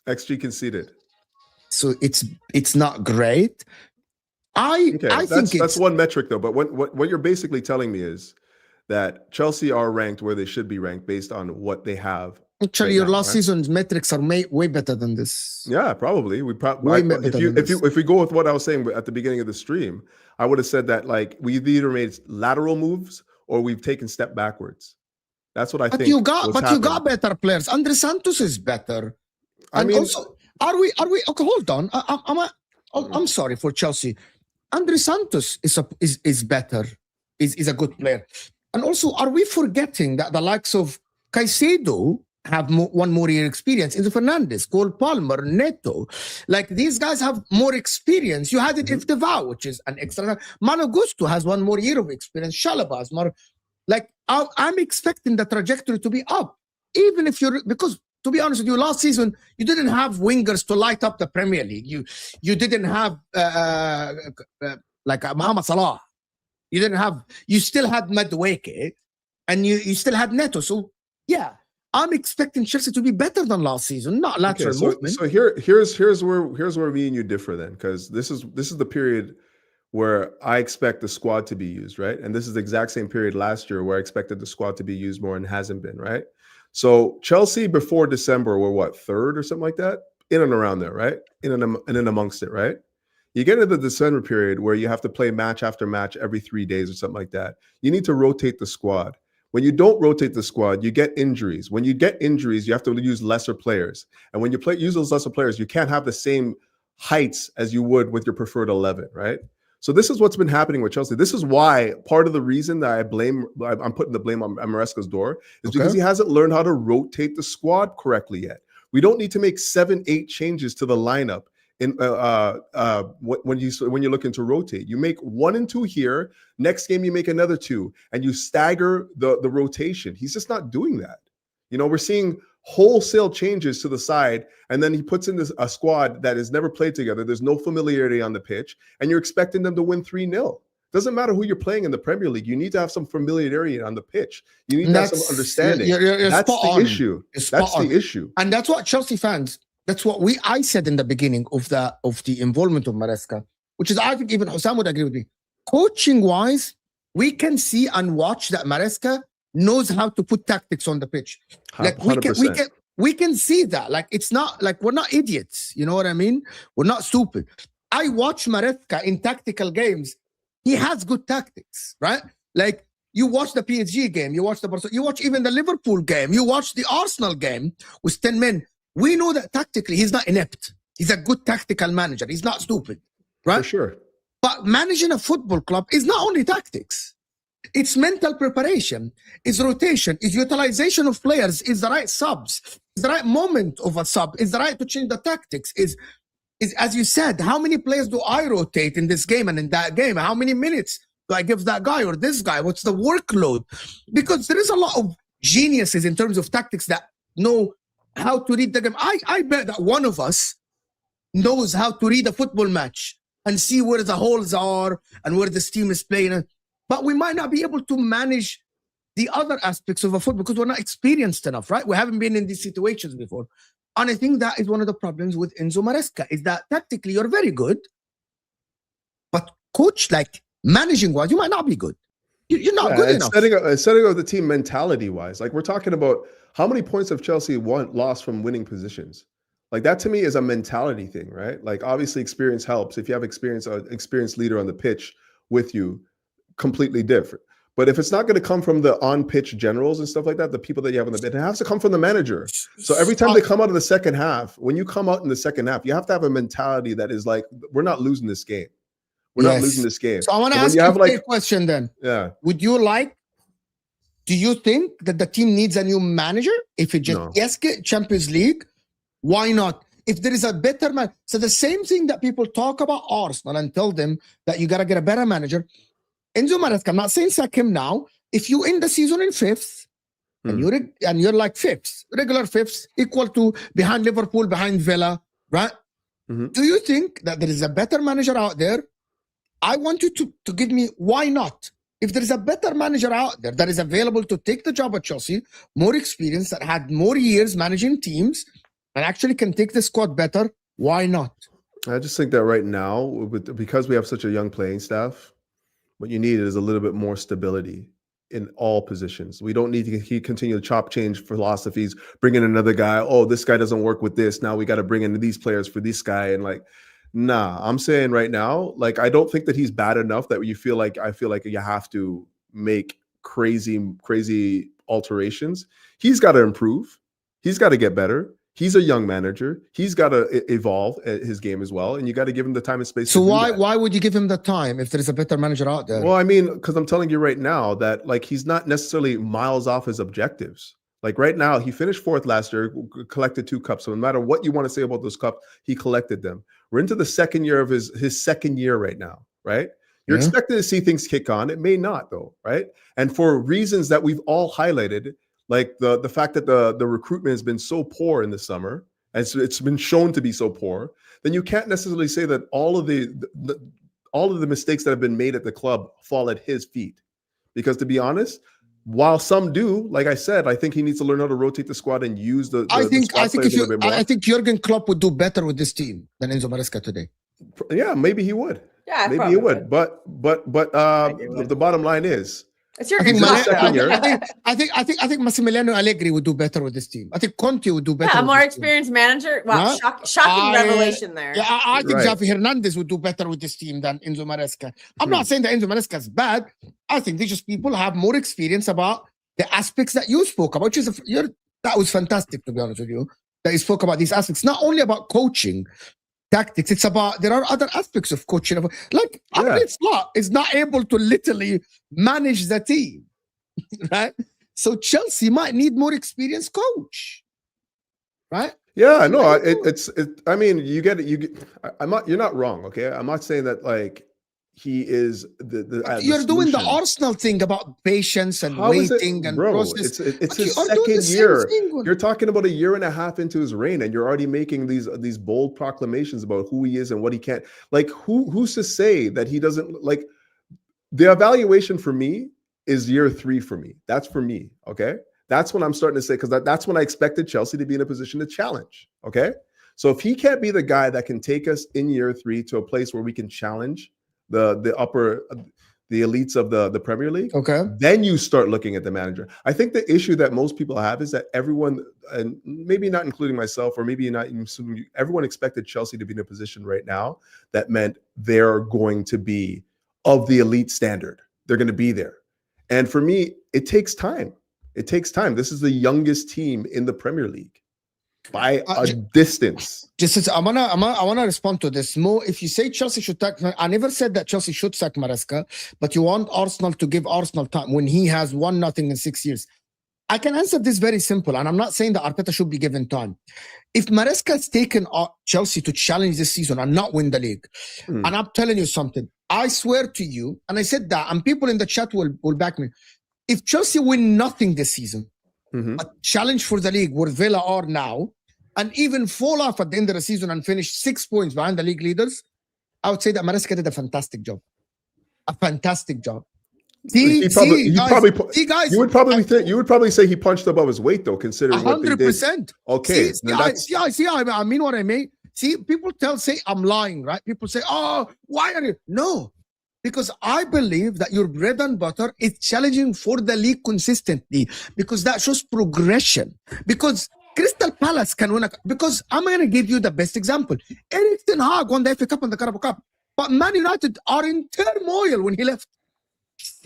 XG conceded. So it's not great. I Okay, think that's one metric though. But what you're basically telling me is that Chelsea are ranked where they should be ranked based on what they have. actually right your now, last right? season's metrics are way better than this. Yeah, probably. We Way probably better than this. if we go with what I was saying at the beginning of the stream, I would have said that like we've either made lateral moves or we've taken step backwards. That's what I But think. you got was you happening. got better players. Andre Santos is better. I And mean, also, are we okay? Hold on. I'm sorry for Chelsea. Andre Santos is better is a good player. And also, are we forgetting that the likes of Caicedo have one more year experience? Enzo Fernandez, Cole Palmer, Neto, like these guys have more experience. You had it if Devao, which is an extra. Malo Gusto has one more year of experience. Chalobah has more. Like I'm expecting the trajectory to be up, even if you're, because to be honest with you, last season you didn't have wingers to light up the Premier League. You didn't have like Mohamed Salah. You still had Madueke, and you still had Neto. So yeah, I'm expecting Chelsea to be better than last season, not lateral movement. So here's where me and you differ then, because this is the period where I expect the squad to be used, right? And this is the exact same period last year where I expected the squad to be used more and hasn't been, right? So Chelsea before December were what, third or something like that, in and around there, right? In and amongst it, right? You get into the December period where you have to play match after match every 3 days or something like that. You need to rotate the squad. When you don't rotate the squad, you get injuries. When you get injuries, you have to use lesser players. And when you use those lesser players, you can't have the same heights as you would with your preferred 11, right? So this is what's been happening with Chelsea. This is why part of the reason that I'm putting the blame on Maresca's door is because he hasn't learned how to rotate the squad correctly yet. We don't need to make 7-8 changes to the lineup when you're looking to rotate. You make 1 and 2 here. Next game you make another 2, and you stagger the rotation. He's just not doing that. You know, we're seeing wholesale changes to the side, and then he puts in a squad that has never played together. There's no familiarity on the pitch, and you're expecting them to win 3-0. Doesn't matter who you're playing in the Premier League. You need to have some familiarity on the pitch. You need to have some understanding. That's the issue. That's the issue. And that's what Chelsea fans. That's what I said in the beginning of the involvement of Maresca, which is, I think even Husam would agree with me. Coaching wise, we can see and watch that Maresca knows how to put tactics on the pitch. Like 100%. we can see that. Like it's not like we're not idiots. You know what I mean? We're not stupid. I watch Maresca in tactical games. He has good tactics, right? Like you watch the PSG game, you watch you watch even the Liverpool game, you watch the Arsenal game with 10 men. We know that tactically he's not inept. He's a good tactical manager. He's not stupid, right? For sure. But managing a football club is not only tactics. It's mental preparation, it's rotation, it's utilization of players, it's the right subs, it's the right moment of a sub, it's the right to change the tactics, is as you said, how many players do I rotate in this game and in that game? How many minutes do I give that guy or this guy? What's the workload? Because there is a lot of geniuses in terms of tactics that know how to read the game. I bet that one of us knows how to read a football match and see where the holes are and where this team is playing. But we might not be able to manage the other aspects of a football because we're not experienced enough, right? We haven't been in these situations before. And I think that is one of the problems with Enzo Maresca, is that tactically you're very good, but coach, like managing-wise, you might not be good. You're not good enough. Setting up the team mentality-wise. Like we're talking about how many points have Chelsea lost from winning positions? Like that to me is a mentality thing, right? Like obviously experience helps. If you have an experienced leader on the pitch with you, completely different. But if it's not going to come from the on-pitch generals and stuff like that, the people that you have on the pitch, it has to come from the manager. So every time they come out in the second half, when you come out in the second half, you have to have a mentality that is like, we're not losing this game. We're not losing this game. So I want to ask you a question then. Yeah. Do you think that the team needs a new manager? If it just get Champions League, why not? If there is a better man, so the same thing that people talk about Arsenal and tell them that you got to get a better manager. Enzo Maresca, I'm not saying sack him now. If you end the season in 5th and you're like 5th, regular 5th, equal to behind Liverpool, behind Villa, right? Do you think that there is a better manager out there? I want you to give me why not. If there is a better manager out there that is available to take the job at Chelsea, more experience, that had more years managing teams, and actually can take the squad better, why not? I just think that right now, because we have such a young playing staff, what you need is a little bit more stability in all positions. We don't need to continue to chop change philosophies, bring in another guy. Oh, this guy doesn't work with this. Now we got to bring in these players for this guy. And like, nah, I'm saying right now, like, I don't think that he's bad enough that I feel like you have to make crazy alterations. He's got to improve. He's got to get better. He's a young manager. He's got to evolve his game as well, and you got to give him the time and space. So to do why that. why would you give him the time if there is a better manager out there? Well, I mean, because I'm telling you right now that like he's not necessarily miles off his objectives. Like right now, he finished 4th last year, collected 2 cups. So no matter what you want to say about those cups, he collected them. We're into the second year of his second year right now, right? You're expected to see things kick on. It may not, though, right? And for reasons that we've all highlighted, like the fact that the recruitment has been so poor in the summer, and it's been shown to be so poor, then you can't necessarily say that all of the mistakes that have been made at the club fall at his feet. Because to be honest, while some do, like I said, I think he needs to learn how to rotate the squad and use the I think squad players a little bit more. I think Jurgen Klopp would do better with this team than Enzo Maresca today. Yeah, maybe he would. Yeah, maybe he would. But the bottom line is, it's your I think second year. I think Massimiliano Allegri would do better with this team. I think Conte would do better. Yeah, a with more this team. experienced manager. Wow, shocking revelation there. Yeah, I think Right. Javi Hernandez would do better with this team than Enzo Maresca. I'm not saying that Enzo Maresca is bad. I think these just people have more experience about the aspects that you spoke about. That was fantastic, to be honest with you. That you spoke about these aspects, not only about coaching tactics. It's about there are other aspects of coaching. Like Ahmed Slot is not able to literally manage the team, right? So Chelsea might need more experienced coach, right? yeah, no, I mean, you get it. You're not wrong, okay? I'm not saying that like he is You're doing the solution. Arsenal thing about patience and How is it, waiting and bro? process. It's But his you are doing the second same year. thing. You're talking about a year and a half into his reign, and you're already making these bold proclamations about who he is and what he can't. Like, who's to say that he doesn't like? The evaluation for me is year 3 for me. That's for me. Okay, that's when I'm starting to say, because that's when I expected Chelsea to be in a position to challenge. Okay, so if he can't be the guy that can take us in year 3 to a place where we can challenge the elites of the Premier League, Okay. then you start looking at the manager. I think the issue that most people have is that everyone, and maybe not including myself, or maybe not even everyone, expected Chelsea to be in a position right now that meant they're going to be of the elite standard. They're going to be there. And for me, it takes time. It takes time. This is the youngest team in the Premier League by a distance. Just as I wanna respond to this. Mo, if you say Chelsea should sack, I never said that Chelsea should sack Maresca, but you want Arsenal to give Arsenal time when he has won nothing in 6 years. I can answer this very simple, and I'm not saying that Arteta should be given time. If Maresca has taken Chelsea to challenge this season and not win the league, and I'm telling you something, I swear to you, and I said that, and people in the chat will back me. If Chelsea win nothing this season, a challenge for the league where Villa are now, and even fall off at the end of the season and finish 6 points behind the league leaders, I would say that Maresca did a fantastic job. A fantastic job. You would probably say he punched above his weight, though, considering what they did. 100%. Okay, I mean what I mean. See, people say I'm lying, right? People say, "Oh, why are you?" No, because I believe that your bread and butter is challenging for the league consistently, because that shows progression. Because Crystal Palace can win because I'm going to give you the best example. Erik ten Hag won the FA Cup and the Carabao Cup, but Man United are in turmoil when he left.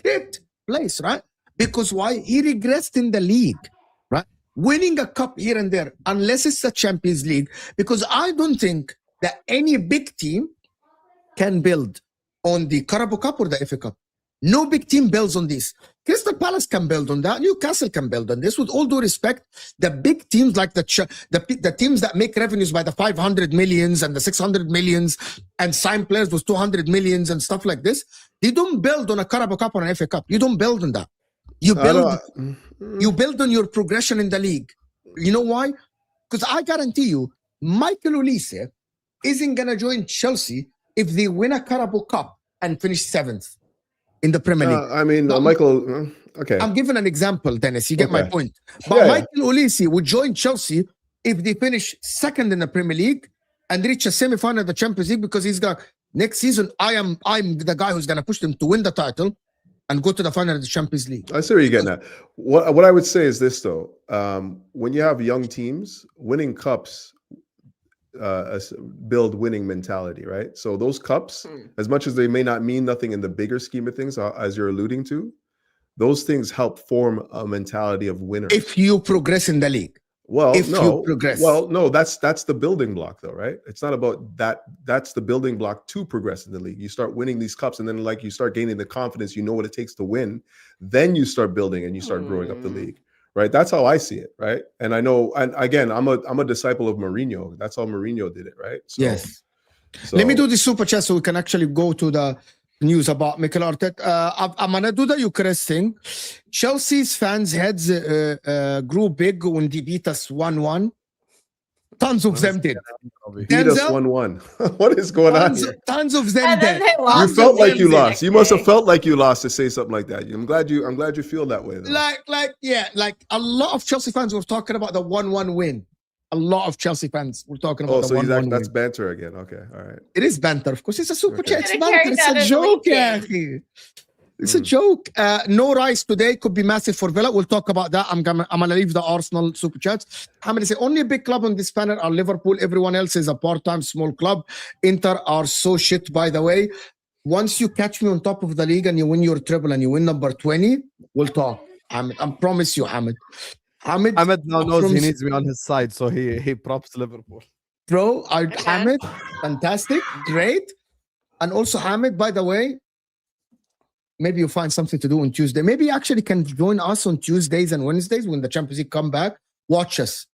Fifth place, right? Because why? He regressed in the league, right? Winning a cup here and there, unless it's a Champions League, because I don't think that any big team can build on the Carabao Cup or the FA Cup. No big team builds on this. Crystal Palace can build on that. Newcastle can build on this. With all due respect, the big teams like the teams that make revenues by the 500 millions and the 600 millions and sign players with 200 millions and stuff like this, they don't build on a Carabao Cup or an FA Cup. You don't build on that. You build on your progression in the league. You know why? Because I guarantee you, Michael Olise isn't going to join Chelsea if they win a Carabao Cup and finish 7th in the Premier League. I mean, Michael, okay. I'm giving an example, Dennis. You get my point. But Michael Olise would join Chelsea if they finish 2nd in the Premier League and reach a semi-final of the Champions League, because he's got next season. I'm the guy who's going to push them to win the title and go to the final of the Champions League. I see where you're getting at. What I would say is this, though. When you have young teams, winning cups build winning mentality, right? So those cups, as much as they may not mean nothing in the bigger scheme of things, as you're alluding to, those things help form a mentality of winners. If you progress in the league. Well, if no. you progress. Well, no, that's the building block, though, right? It's not about that. That's the building block to progress in the league. You start winning these cups, and then like you start gaining the confidence. You know what it takes to win. Then you start building, and you start growing up the league, right? That's how I see it, right? And I know, and again, I'm a disciple of Mourinho. That's how Mourinho did it, right? So, Yes. So, Let me do the super chat so we can actually go to the news about Mikel Arteta. I'm gonna do the Eucharist thing. Chelsea's fans' heads grew big when they beat us 1-1. Tons of them did. beat us Denzel? 1-1. What is going on here? Tons of them And then did. they You lost. felt to like you Leeds the lost. next You must have day. felt like you lost to say something like that. I'm glad you feel that way, though. Like a lot of Chelsea fans were talking about the 1-1 win. A lot of Chelsea fans were talking about Oh, the so 1-1 that's win. banter again. Okay, all right. It is banter, of course. It's a super Okay. chat. It's Could've banter. carried It's that a in the joke, league yeah. game. It's a joke. No Rice today could be massive for Villa. We'll talk about that. I'm gonna leave the Arsenal super chats. How many say only a big club on this panel are Liverpool? Everyone else is a part-time small club. Inter are so shit, by the way. Once you catch me on top of the league and you win your treble and you win number 20, we'll talk. I promise you, Hamid. Ahmed now knows he promise- needs me on his side, so he props Liverpool. Bro, man. Hamid, fantastic, great. And also Hamid, by the way, maybe you'll find something to do on Tuesday. Maybe you actually can join us on Tuesdays and Wednesdays when the Champions League come back. Watch us.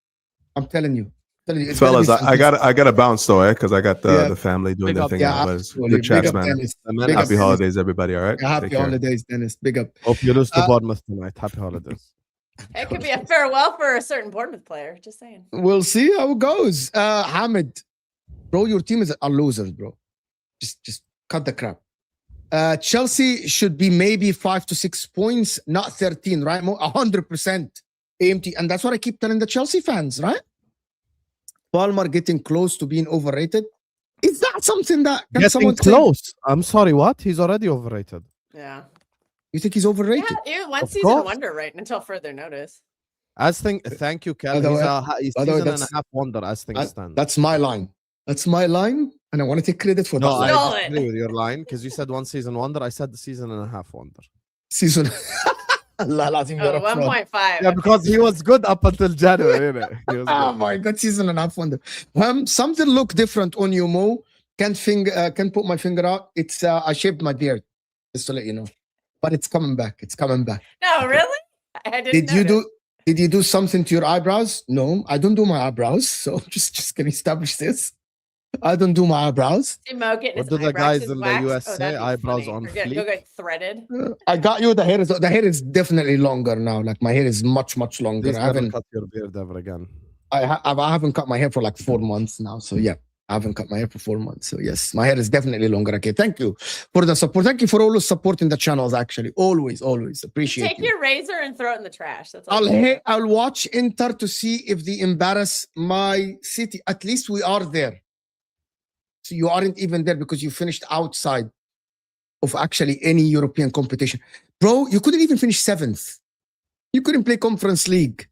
I'm telling you. It's gonna Fellas, be I got to bounce though, because I got Yeah. the family doing Big their up. thing. Yeah, now, but it's absolutely. good chats, Big up, man. Dennis. Amen. Big up, Happy Dennis. holidays, everybody. All right. Happy Take care. holidays, Dennis. Big up. Hope you lose to Bournemouth tonight. Happy holidays. It could be a farewell for a certain Bournemouth player. Just saying. We'll see how it goes. Hamid, bro, your team is a losers, bro. Just cut the crap. Chelsea should be maybe 5 to 6 points, not 13, right? 100% AMT. And that's what I keep telling the Chelsea fans, right? Palmer getting close to being overrated. Is that something that can Getting someone say? close. I'm sorry, what? He's already overrated. Yeah. You think he's overrated? Yeah, even one Of season course. wonder, right? Until further notice. Thank you, Kel. By the He's way- he's by the way, season and a that's- half wonder as things stand. That's my line. That's my line. And I want to take credit for No, that line. Stole I it. agree with your line because you said one season wonder. I said the season and a half wonder. Season. Allah lazim, you're Oh, a fraud. 1.5. Yeah, because he was good up until January. Innit? He was Oh good. my god, season and a half wonder. Something look different on you, Mo. Can't put my finger out. It's I shaved my beard, just to let you know. But it's coming back. It's coming back. No, really? I didn't Did you do something to your eyebrows? No, I don't do my eyebrows. So just can establish this. I don't do my eyebrows. See Mo getting What his do the eyebrows guys in the waxed? USA, that'd be eyebrows funny. on Or go fleek? get threaded. I got you. The hair is definitely longer now. Like my hair is much longer. Please I never haven't cut your beard ever again. I haven't cut my hair for like 4 months now. So yeah, I haven't cut my hair for 4 months. So yes, my hair is definitely longer. Okay, thank you for the support. Thank you for always supporting the channels. Actually, always appreciate Take you. your razor and throw it in the trash. That's all. I'll watch Inter to see if they embarrass my city. At least we are there. So you aren't even there because you finished outside of actually any European competition. Bro, you couldn't even finish 7th. You couldn't play Conference League.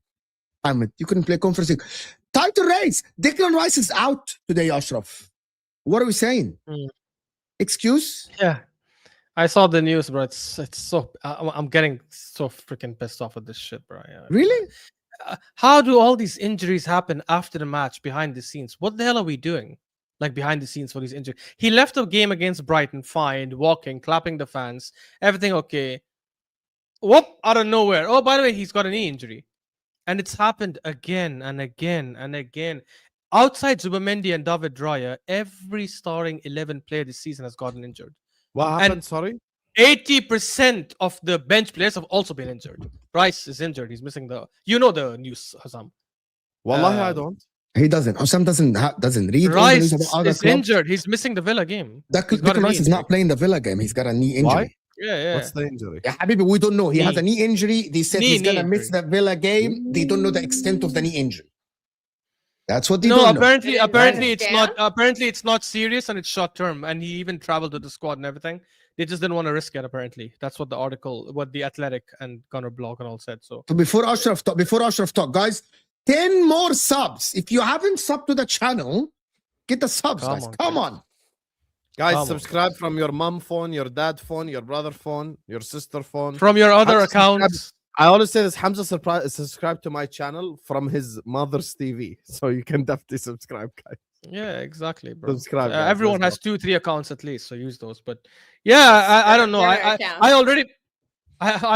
Ahmed, you couldn't play Conference League. Title race. Declan Rice is out today, Ashraf. What are we saying? Excuse? Yeah, I saw the news, bro. It's so I'm getting so freaking pissed off with this shit, bro. Yeah. Really? How do all these injuries happen after the match, behind the scenes? What the hell are we doing? Like behind the scenes for these injuries. He left the game against Brighton, fine, walking, clapping the fans, everything okay. Whoop, out of nowhere. Oh, by the way, he's got a knee injury. And it's happened again and again and again. Outside Zubimendi and David Raya, every starting 11 player this season has gotten injured. What happened? Sorry? 80% of the bench players have also been injured. Rice is injured. He's missing the... You know the news, Husam. Wallahi, I don't. He doesn't. Osam doesn't read all the Rice news about other is clubs. injured. He's missing the Villa game. He's got a Declan knee Rice is injury. not playing the Villa game. He's got a knee injury. Why? Yeah. What's the injury? Yeah, Habibi, we don't know. He has Knee. a knee injury. They said he's Knee gonna miss injury. the Villa game. They don't know the extent of the knee injury. That's what they No, don't know. apparently, Is it apparently a it's scam? not. Apparently, it's not serious and it's short term. And he even traveled with the squad and everything. They just didn't want to risk it. Apparently, that's what the article, what the Athletic and Gunner blog and all said. So So before Ashraf talk, guys, 10 more subs. If you haven't subbed to the channel, get the subs, Come guys. on, Come guys. on. Guys, Come on. subscribe from your mom phone, your dad phone, your brother phone, your sister phone. from your other Subscribe. accounts, I always say this. Hamza subscribe to my channel from his mother's TV, so you can definitely subscribe, guys. Yeah, exactly, bro. Subscribe, guys. Everyone Let's has 2-3 accounts at least, so use those. But yeah, I don't know. I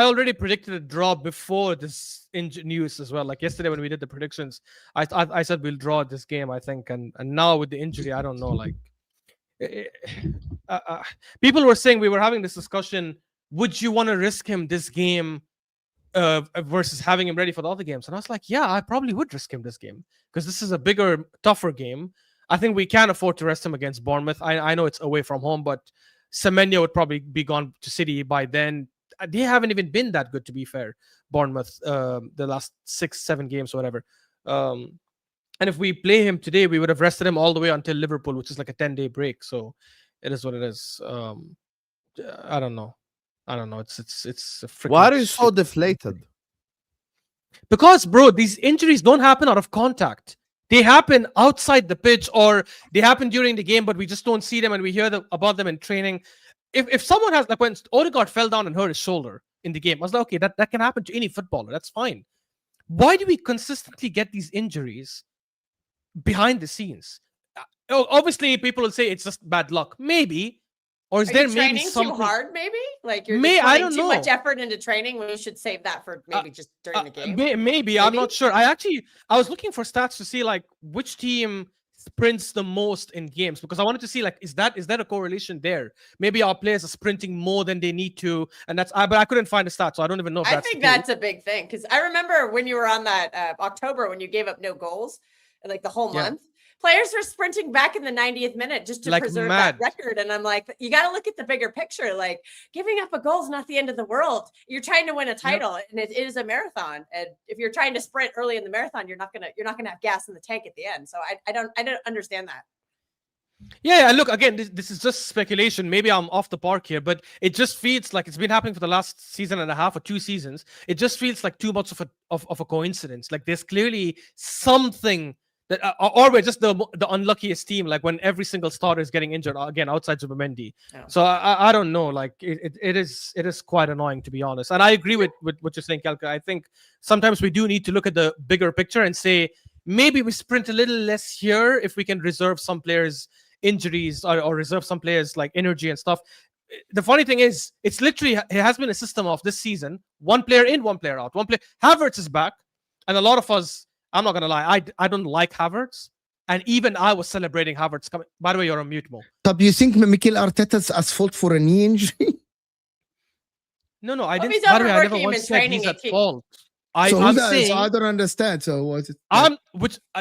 already predicted a draw before this news as well. Like yesterday when we did the predictions, I said we'll draw this game, I think, and now with the injury, I don't know. Like people were saying, we were having this discussion, would you want to risk him this game versus having him ready for the other games? And I was like, yeah, I probably would risk him this game because this is a bigger, tougher game. I think we can afford to rest him against Bournemouth. I know it's away from home, but Semenyo would probably be gone to City by then. They haven't even been that good, to be fair, Bournemouth, the last 6-7 games or whatever. And if we play him today, we would have rested him all the way until Liverpool, which is like a 10-day break. So it is what it is. I don't know. It's a freaking. Why are you so deflated? Because, bro, these injuries don't happen out of contact. They happen outside the pitch, or they happen during the game, but we just don't see them and we hear about them in training. If someone has, like when Odegaard fell down and hurt his shoulder in the game, I was like, okay, that can happen to any footballer. That's fine. Why do we consistently get these injuries behind the scenes? Obviously, people will say it's just bad luck. Maybe. Or is there maybe something too hard? Maybe like you're I don't know. Too much effort into training. We should save that for maybe just during the game. Maybe I'm not sure. I was looking for stats to see like which team sprints the most in games, because I wanted to see like is that a correlation there? Maybe our players are sprinting more than they need to, and but I couldn't find a stat, so I don't even know. If I think that's a big thing, because I remember when you were on that October when you gave up no goals, like the whole month. Players were sprinting back in the 90th minute just to like preserve that record. And I'm like, you got to look at the bigger picture. Like giving up a goal is not the end of the world. You're trying to win a title, and it is a marathon. And if you're trying to sprint early in the marathon, you're not gonna have gas in the tank at the end. So I don't understand that. Yeah, look, again, this is just speculation. Maybe I'm off the park here, but it just feels like it's been happening for the last season and a half or 2 seasons. It just feels like too much of a coincidence. Like there's clearly something that, or we're just the unluckiest team. Like when every single starter is getting injured again outside Zubimendi. Yeah. So I don't know. Like it is quite annoying, to be honest. And I agree with what you're saying, Kelk. I think sometimes we do need to look at the bigger picture and say maybe we sprint a little less here if we can reserve some players injuries or reserve some players like energy and stuff. The funny thing is, it has been a system of this season: one player in, one player out. Havertz is back, and a lot of us. I'm not gonna lie, I don't like Havertz, and even I was celebrating Havertz coming. By the way, you're on mute, Mo. Do you think Mikel Arteta's at fault for a knee injury? No, I didn't. By the way, I never once said he's at fault. I'm saying, so I don't understand. So what's it?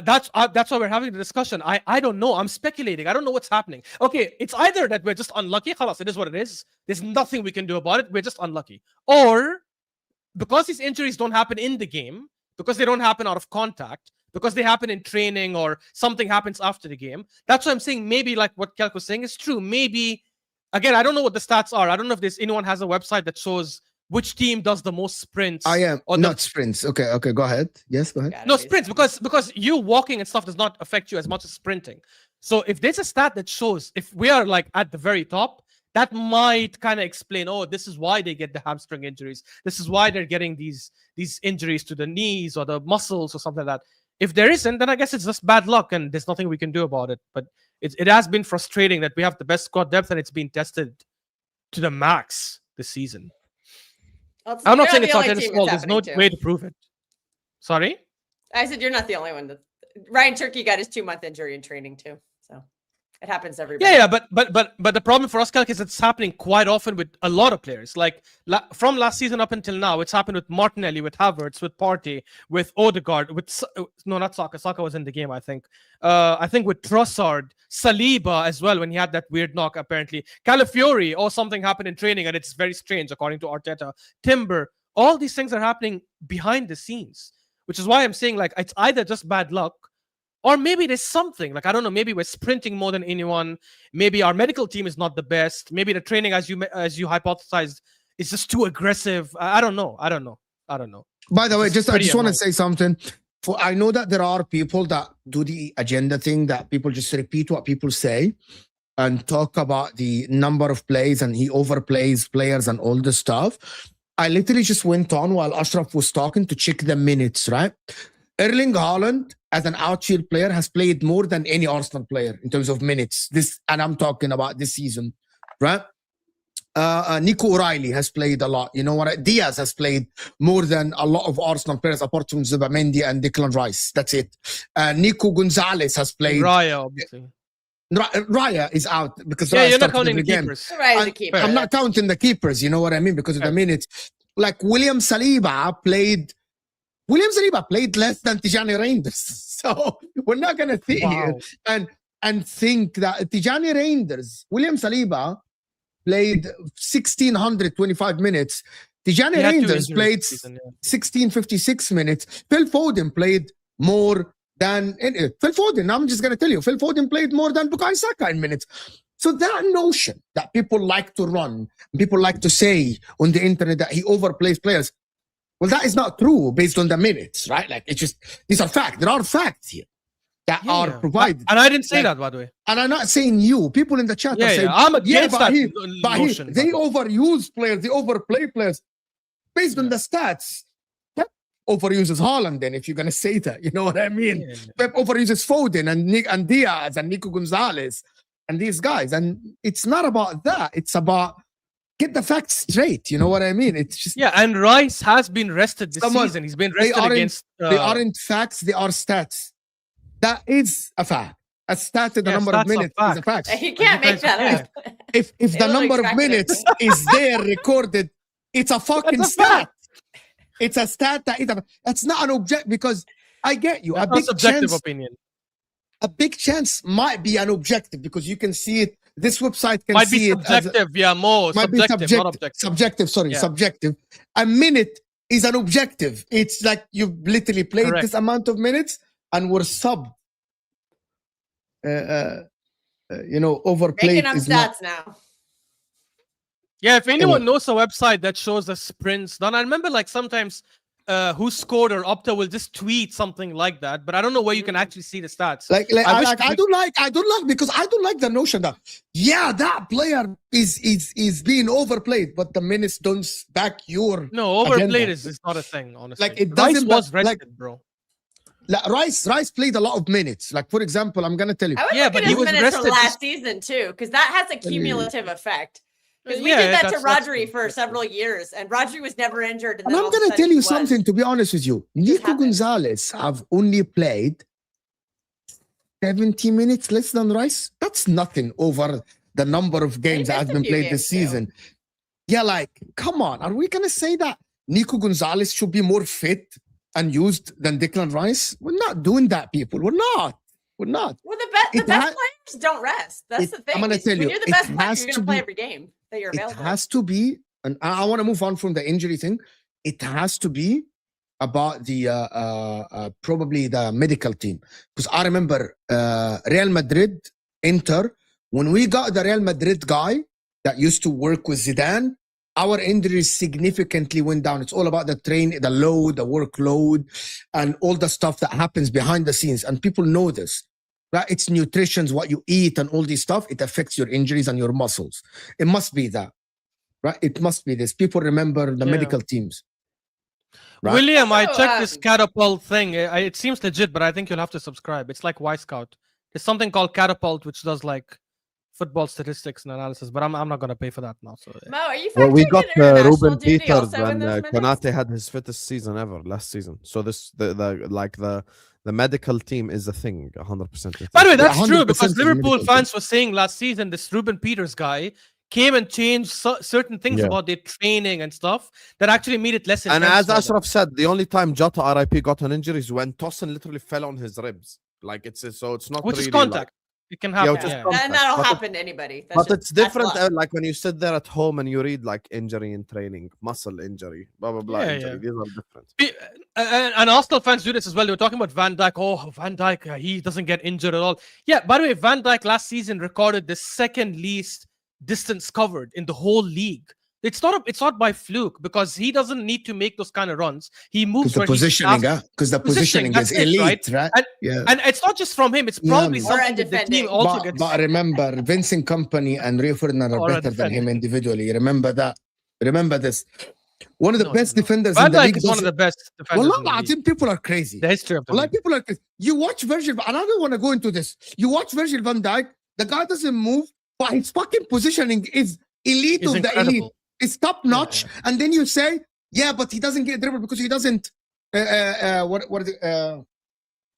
That's why we're having the discussion. I don't know. I'm speculating. I don't know what's happening. Okay, it's either that we're just unlucky. Khalas, it is what it is. There's nothing we can do about it. We're just unlucky, or because these injuries don't happen in the game, because they don't happen out of contact, because they happen in training or something happens after the game. That's why I'm saying maybe like what Kelk was saying is true. Maybe, again, I don't know what the stats are. I don't know if anyone has a website that shows which team does the most sprints. I am not sprints. Okay, go ahead. Yes, go ahead. No, sprints, because you walking and stuff does not affect you as much as sprinting. So if there's a stat that shows if we are like at the very top, that might kind of explain, oh, this is why they get the hamstring injuries. This is why they're getting these injuries to the knees or the muscles or something like that. If there isn't, then I guess it's just bad luck and there's nothing we can do about it. But it has been frustrating that we have the best squad depth and it's been tested to the max this season. I'm not saying it's Arteta's fault. There's no way to prove it. Sorry? I said you're not the only one. Ryan Turkey got his 2-month injury in training too. So it happens everybody. Yeah, but the problem for us, Kelk, is it's happening quite often with a lot of players. Like from last season up until now, it's happened with Martinelli, with Havertz, with Partey, with Odegaard, not Saka. Saka was in the game, I think. I think with Trossard, Saliba as well, when he had that weird knock, apparently. Calafiori, or something happened in training, and it's very strange, according to Arteta. Timber, all these things are happening behind the scenes, which is why I'm saying, like, it's either just bad luck, or maybe there's something, like, I don't know, maybe we're sprinting more than anyone. Maybe our medical team is not the best. Maybe the training, as you hypothesized, is just too aggressive. I don't know. By the way, I just want to say something. I know that there are people that do the agenda thing, that people just repeat what people say and talk about the number of plays and he overplays players and all this stuff. I literally just went on while Ashraf was talking to check the minutes, right? Erling Haaland, as an outfield player, has played more than any Arsenal player in terms of minutes. And I'm talking about this season, right? Nico O'Reilly has played a lot. You know what? Diaz has played more than a lot of Arsenal players, apart from Zubamendi and Declan Rice. That's it. Nico Gonzalez has played. Raya, obviously. Raya is out because you're not counting the keepers. Right, the keeper. I'm not counting the keepers. You know what I mean? Because of the minutes. Like William Saliba played less than Tijani Reinders. So we're not gonna sit here and think that Tijani Reinders, William Saliba played 1,625 minutes. Tijani Reinders played 1,656 minutes. Phil Foden played more than Phil Foden. I'm just gonna tell you, Phil Foden played more than Bukayo Saka in minutes. So that notion that people like to run, people like to say on the internet that he overplays players, well, that is not true based on the minutes, right? Like, it's just, these are facts. There are facts here that are provided. And I didn't say that, by the way. And I'm not saying you. People in the chat are saying, I'm against that notion. They overuse players. They overplay players based on the stats. Pep overuses Haaland then, if you're going to say that. You know what I mean? Pep overuses Foden and Diaz and Nico Gonzalez and these guys. And it's not about that. It's about get the facts straight. You know what I mean? It's just and Rice has been rested this season. He's been rested against. They aren't facts. They are stats. That is a fact. A stat, the number of minutes is a fact. You can't make that up. If the number of minutes is there recorded, it's a fucking stat. It's a stat that's not an object, because I get you. A big subjective opinion. A big chance might be an objective because you can see it. This website can might see be subjective, subjective. A minute is an objective. It's like you've literally played this amount of minutes and were subbed. Overplayed. Making up stats now. Yeah, if anyone knows a website that shows the sprints done, I remember like sometimes who scored or Opta will just tweet something like that, but I don't know where you can actually see the stats. I don't like because I don't like the notion that that player is being overplayed, but the minutes don't back your overplayed is not a thing, honestly. Like it doesn't. Rice was rested, bro. Like Rice played a lot of minutes. Like, for example, I'm gonna tell you. But he was rested for last season too, because that has a cumulative effect. Because we did that to Rodri for several years, and Rodri was never injured. And I'm going to tell you something, to be honest with you. Nico Gonzalez have only played 70 minutes less than Rice. That's nothing over the number of games that have been played this season. Yeah, like, come on. Are we going to say that Nico Gonzalez should be more fit and used than Declan Rice? We're not doing that, people. We're not. Well, the best players don't rest. That's the thing. I'm going to tell you. When you're the best player, you're going to play every game that you're available. It has to be, and I want to move on from the injury thing. It has to be about the probably the medical team. Because I remember Real Madrid, Inter, when we got the Real Madrid guy that used to work with Zidane, our injuries significantly went down. It's all about the load, the workload, and all the stuff that happens behind the scenes. And people know this, right? It's nutrition, what you eat and all this stuff. It affects your injuries and your muscles. It must be that, right? It must be this. People remember the medical teams. Right? William, I checked this Catapult thing. It seems legit, but I think you'll have to subscribe. It's like Y-Scout. There's something called Catapult, which does like football statistics and analysis, but I'm not going to pay for that now. So Mo, are you we got Ruben Peters when Konate had his fittest season ever last season. So the medical team is a thing, 100%. By the way, that's true, because Liverpool fans were saying last season this Ruben Peters guy came and changed certain things about their training and stuff that actually made it less intense. And as Ashraf said, the only time Jota RIP got an injury is when Tosin literally fell on his ribs. Like it's not which really is contact. It can happen. And that'll happen to anybody. But it's different. Like when you sit there at home and you read like injury in training, muscle injury, blah blah blah. Injury. These are different. And Arsenal fans do this as well. They were talking about Van Dijk. Oh, Van Dijk, he doesn't get injured at all. Yeah. By the way, Van Dijk last season recorded the second least distance covered in the whole league. It's not by fluke, because he doesn't need to make those kind of runs. He moves where positioning, because the positioning is elite, right? And it's not just from him. It's probably something that the team also gets. But remember, Vincent Kompany and Rio Ferdinand are better than him individually. Remember that. Remember this. One of the best defenders in Van the Dijk league. is one of the best defenders. Wallah in the league. Azim, people are crazy. The history of the Wallah, league. people are crazy. You watch Virgil, and I don't want to go into this. You watch Virgil van Dijk, the guy doesn't move, but his fucking positioning is elite He's of the incredible. elite. It's top notch. And then you say, yeah, but he doesn't get dribbled because he doesn't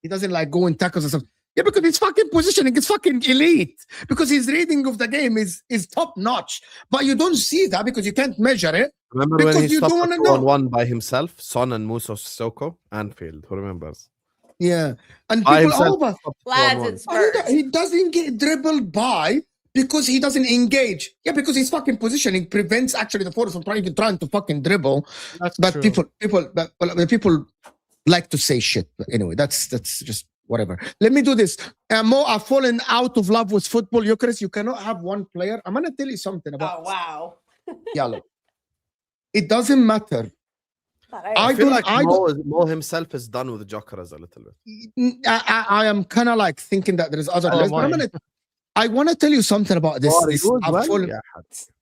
he doesn't like go in tackles and stuff. Yeah, because his fucking positioning is fucking elite. Because his reading of the game is top notch. But you don't see that because you can't measure it. Remember Because when he you stopped don't wanna the know. 2-on-1 by himself? Son and Musa Sissoko, Anfield. Who remembers? Yeah. And By people himself, over. stopped the Lads, 2-on-1. it's Spurs. He doesn't get dribbled by because he doesn't engage. Yeah, because his fucking positioning prevents actually the forward from trying to fucking dribble. That's But true. people like to say shit. But anyway, that's just whatever. Let me do this. Mo, I've fallen out of love with football. Eucharist, you cannot have one player. I'm gonna tell you something about Oh wow. Yellow. It doesn't matter. I feel like Mo himself is done with Jokeras a little bit. I am kind of like thinking that there is other players, but I want to tell you something about this.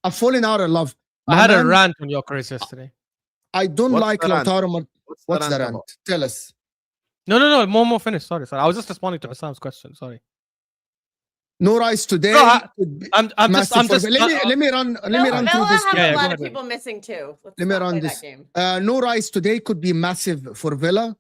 I've fallen out of love. I had a rant on your Chris yesterday. I don't What's like the rant? Lautaro. What's the rant? about? Tell us. No. Momo finished. Sorry. I was just responding to Husam's question. Sorry. No Rice today. No, could be I'm just. let me run through Villa this. have Yeah, a go lot ahead, of people missing too. Let's Let me not run play this. that game. No Rice today could be massive for Villa.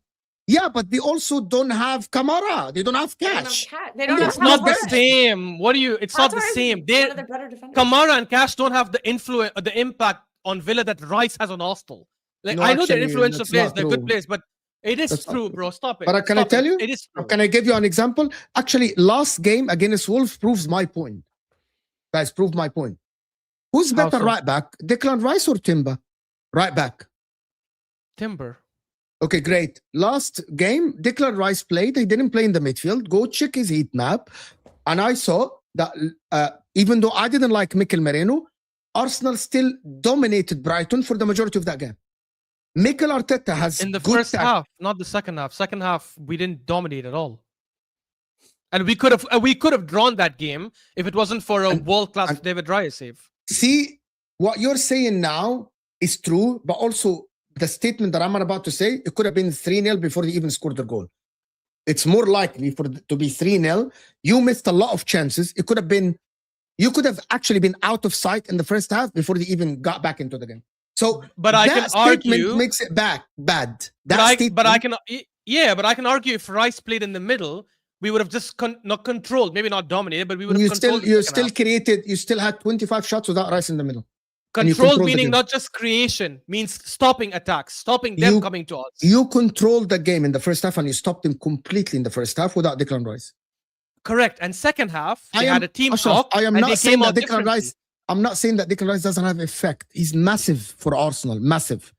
Yeah, but they also don't have Kamara. They don't have Cash. They don't It's have not the Torres. Same. What do you? It's not the Torres is same. one They of their better defenders. Kamara and Cash don't have the influence, the impact on Villa that Rice has on Arsenal. Like No, I know they're actually, influential that's players, not they're true. good players, but it is That's not true, true. bro. Stop it. But can I Stop tell it. you? It is true. Can I give you an example? Actually, last game against Wolves proves my point. Guys, prove my point. Who's How better so? right back? Declan Rice or Timber? Right back. Timber. Okay, great. Last game, Declan Rice played. He didn't play in the midfield. Go check his heat map. And I saw that even though I didn't like Mikel Merino, Arsenal still dominated Brighton for the majority of that game. Mikel Arteta has In the good first half, not the second half. Second half, we didn't dominate at all. And we could have drawn that game if it wasn't for a world-class David Raya save. See, what you're saying now is true, but also the statement that I'm about to say, it could have been 3-0 before they even scored the goal. It's more likely for it to be 3-0. You missed a lot of chances. It could have been, you could have actually been out of sight in the first half before they even got back into the game. So, But I can argue makes it bad. That But I statement- can argue if Rice played in the middle, we would have just not controlled, maybe not dominated, but we would have you controlled. you still had 25 shots without Rice in the middle. and you Control control the meaning game. not just creation, means stopping attacks, stopping them You- coming to us. You controlled the game in the first half and you stopped them completely in the first half without Declan Rice. Correct. And second half, they I am- had a team Ashraf, talk. I am and not they saying came that out Declan differently. Rice. I'm not saying that Declan Rice doesn't have effect. He's massive for Arsenal, massive.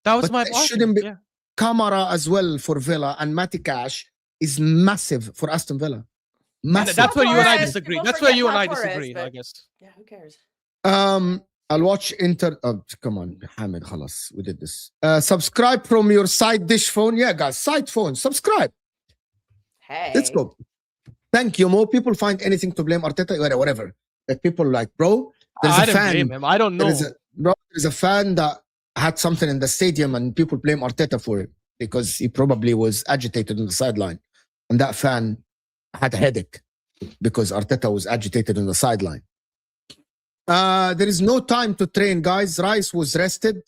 That was But my it argument. shouldn't be- Yeah. Kamara as well for Villa and Matty Cash is massive for Aston Villa. And Massive. that's where you and I Torres, disagree. people That's where forget you and I Torres, disagree, I but- guess. Yeah, who cares? I'll watch Inter. Oh, come on, Hamid, khalas, we did this. Subscribe from your side dish phone. Yeah, guys, side phone. Subscribe. Hey. Let's go. Thank you. More people find anything to blame Arteta, whatever. Like people like, bro, there's I a didn't fan. blame him. I don't know. There's a fan that had something in the stadium and people blame Arteta for it because he probably was agitated on the sideline. And that fan had a headache because Arteta was agitated on the sideline. There is no time to train, guys. Rice was rested.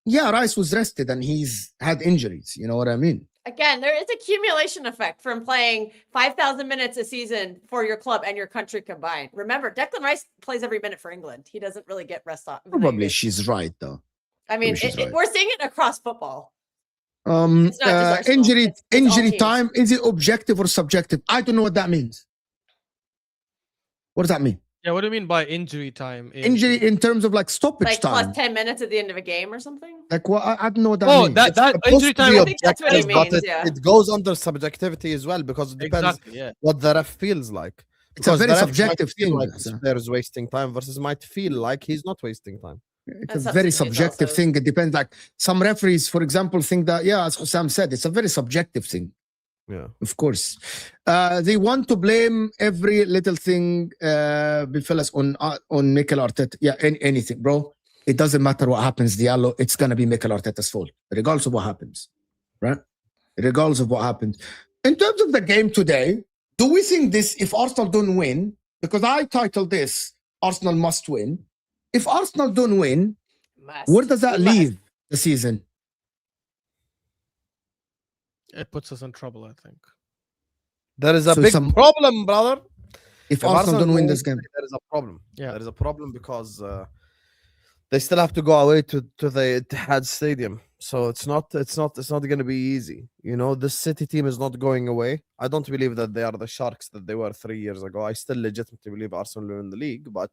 Yeah, Rice was rested and he's had injuries. You know what I mean? Again, there is accumulation effect from playing 5,000 minutes a season for your club and your country combined. Remember, Declan Rice plays every minute for England. He doesn't really get rest off. Probably she's right, though. I mean, she's right. we're seeing it across football. It's not just Arsenal. Injury It's all injury teams. time, is it objective or subjective? I don't know what that means. What does that mean? Yeah, what do you mean by injury time? Injury in terms of like stoppage Like time. plus 10 minutes at the end of a game or something? Like what? I don't know what that Oh, means. that Supposed injury to time. be I think that's what he objective, but means, yeah. it goes under subjectivity as well because it depends Exactly. Yeah. what the ref feels like. It's a Because very the ref subjective might feel thing. like this player is wasting time versus might feel like he's not wasting time. It's And a very substitutes subjective also. thing. It depends. Like some referees, for example, think that, yeah, as Husam said, it's a very subjective thing. Yeah. Of course. They want to blame every little thing, fellas, on Mikel Arteta. Yeah, anything, bro. it doesn't matter what happens, Diallo, it's going to be Mikel Arteta's fault, regardless of what happens, right? Regardless of what happens. In terms of the game today, do we think this, if Arsenal don't win, because I titled this, Arsenal must win. If Arsenal don't win, where does that leave the season? It puts us in trouble, I think. There is a big problem, brother. If Arsenal don't win this game, there is a problem. Yeah, there is a problem because they still have to go away to the Etihad Stadium, so it's not going to be easy. You know, the City team is not going away. I don't believe that they are the Sharks that they were 3 years ago. I still legitimately believe Arsenal will win the league, but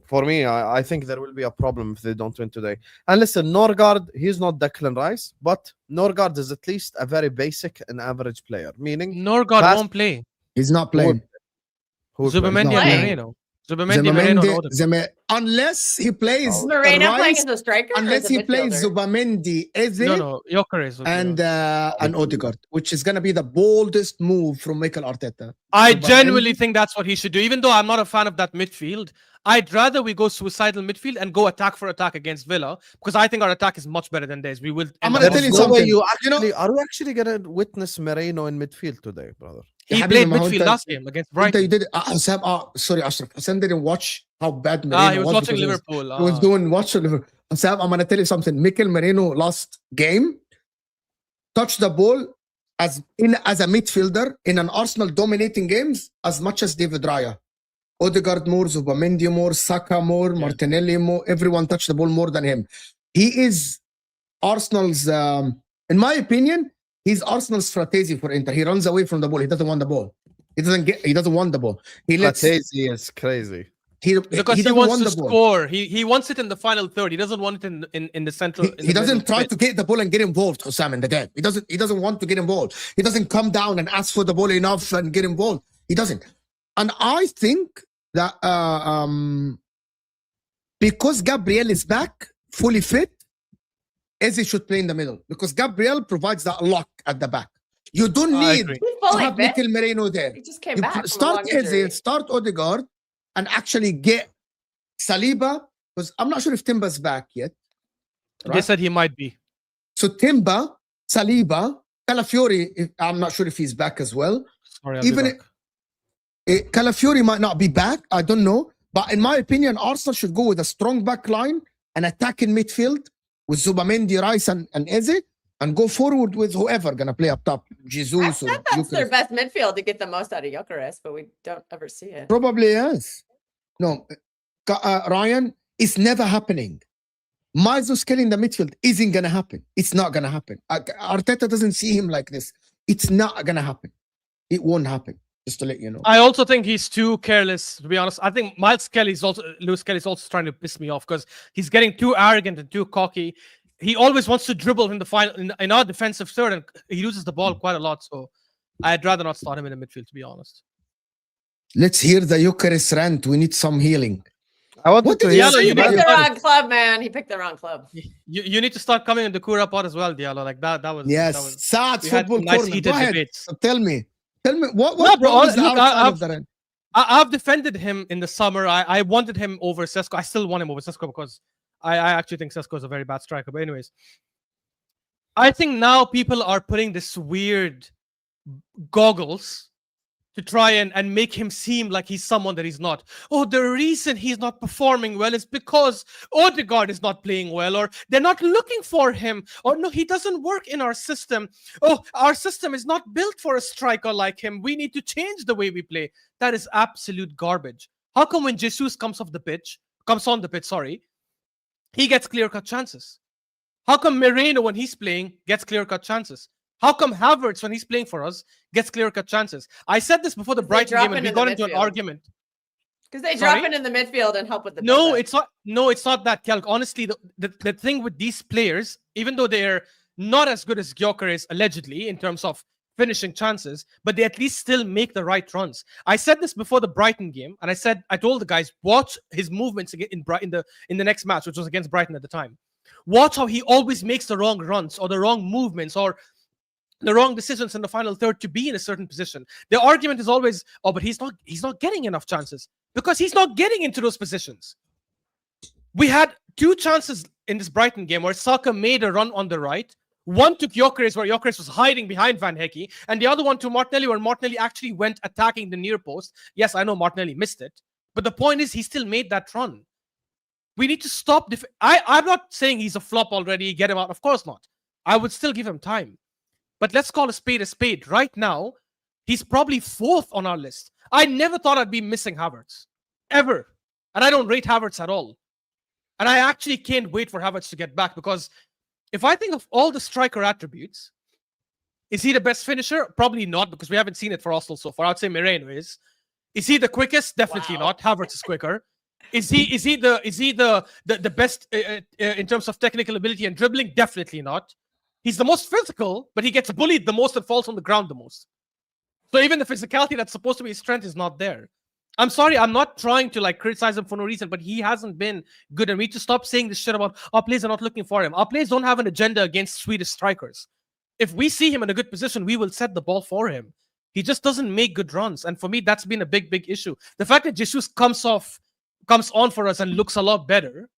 for me, I think there will be a problem if they don't win today. And listen, Norgard, he's not Declan Rice, but Norgard is at least a very basic and average player. Meaning, Norgard won't play. He's not playing. Zubimendi and Moreno. Zubimendi, Moreno, unless he plays Moreno playing as a striker. Unless he plays Zubimendi, Eze, Gyökeres and Odegaard, which is going to be the boldest move from Mikel Arteta. I genuinely think that's what he should do. Even though I'm not a fan of that midfield, I'd rather we go suicidal midfield and go attack for attack against Villa, because I think our attack is much better than theirs. We will. I'm going to tell you something. Are we actually going to witness Moreno in midfield today, brother? He played midfield last game against Brighton. You did. Sorry, Ashraf. Husam didn't watch how bad Moreno he was watching Liverpool. He was doing watching Liverpool. Husam, I'm going to tell you something. Mikel Moreno last game touched the ball as a midfielder in an Arsenal dominating games as much as David Raya. Odegaard more, Zubimendi more, Saka more, Martinelli more. Everyone touched the ball more than him. He is Arsenal's, in my opinion, he's Arsenal's Fratesi for Inter. He runs away from the ball. He doesn't want the ball. He doesn't want the ball. Fratesi is crazy. Because he wants to score. He wants it in the final third. He doesn't want it in the central. He doesn't try to get the ball and get involved, Husam, in the game. He doesn't want to get involved. He doesn't come down and ask for the ball enough and get involved. He doesn't. And I think that because Gabriel is back, fully fit, Eze should play in the middle, because Gabriel provides that lock at the back. You don't need to have Mikel Moreno there. He just came back. Start Eze, start Odegaard, and actually get Saliba, because I'm not sure if Timba's back yet. Right? They said he might be. So Timba, Saliba, Calafiori, I'm not sure if he's back as well. Sorry, even Calafiori might not be back. I don't know. But in my opinion, Arsenal should go with a strong back line, an attacking midfield with Zubimendi, Rice, and Eze, and go forward with whoever going to play up top. Jesus. I thought that's their best midfield to get the most out of Gyökeres, but we don't ever see it. Probably yes. No, Ryan, it's never happening. Miles Kelly in the midfield isn't going to happen. It's not going to happen. Arteta doesn't see him like this. It's not going to happen. It won't happen. Just to let you know. I also think he's too careless, to be honest. I think Lewis Kelly's also trying to piss me off, because he's getting too arrogant and too cocky. He always wants to dribble in the final in our defensive third, and he loses the ball quite a lot. So I'd rather not start him in the midfield, to be honest. Let's hear the Gyökeres rant. We need some healing. I want to hear. He picked the wrong club, man. He picked the wrong club. You need to start coming in the Kura pod as well, Diallo. Like that was Saad's football corner. Go ahead. Tell me what no, bro, is outside of the rent? I've defended him in the summer. I wanted him over Sesko. I still want him over Sesko, because I actually think Sesko is a very bad striker. But anyways, I think now people are putting this weird goggles to try and make him seem like he's someone that he's not. Oh, the reason he's not performing well is because Odegaard is not playing well, or they're not looking for him, or no, he doesn't work in our system. Oh, our system is not built for a striker like him. We need to change the way we play. That is absolute garbage. How come when Jesus comes on the pitch, he gets clear-cut chances? How come Moreno, when he's playing, gets clear-cut chances? How come Havertz, when he's playing for us, gets clear-cut chances? I said this before the Brighton game, and we got into an argument. Because they drop in the midfield and help with the No, it's not that, Kelk. Honestly, the thing with these players, even though they're not as good as Gyökeres allegedly in terms of finishing chances, but they at least still make the right runs. I said this before the Brighton game, and I told the guys, watch his movements in the next match, which was against Brighton at the time. Watch how he always makes the wrong runs or the wrong movements or the wrong decisions in the final third to be in a certain position. The argument is always, oh, but he's not getting enough chances, because he's not getting into those positions. We had 2 chances in this Brighton game where Saka made a run on the right. One to Gyökeres where Gyökeres was hiding behind Van Hecke, and the other one to Martinelli where Martinelli actually went attacking the near post. Yes, I know Martinelli missed it, but the point is he still made that run. We need to stop. I'm not saying he's a flop already, get him out. Of course not. I would still give him time. But let's call a spade a spade. Right now, he's probably 4th on our list. I never thought I'd be missing Havertz. Ever. And I don't rate Havertz at all. And I actually can't wait for Havertz to get back, because if I think of all the striker attributes, is he the best finisher? Probably not, because we haven't seen it for Arsenal so far. I'd say Moreno is. Is he the quickest? Definitely not. Havertz is quicker. Is he the best in terms of technical ability and dribbling? Definitely not. He's the most physical, but he gets bullied the most and falls on the ground the most. So even the physicality that's supposed to be his strength is not there. I'm sorry, I'm not trying to criticize him for no reason, but he hasn't been good. And we need to stop saying this shit about our players are not looking for him. Our players don't have an agenda against Swedish strikers. If we see him in a good position, we will set the ball for him. He just doesn't make good runs. And for me, that's been a big, big issue. The fact that Jesus comes on for us and looks a lot better.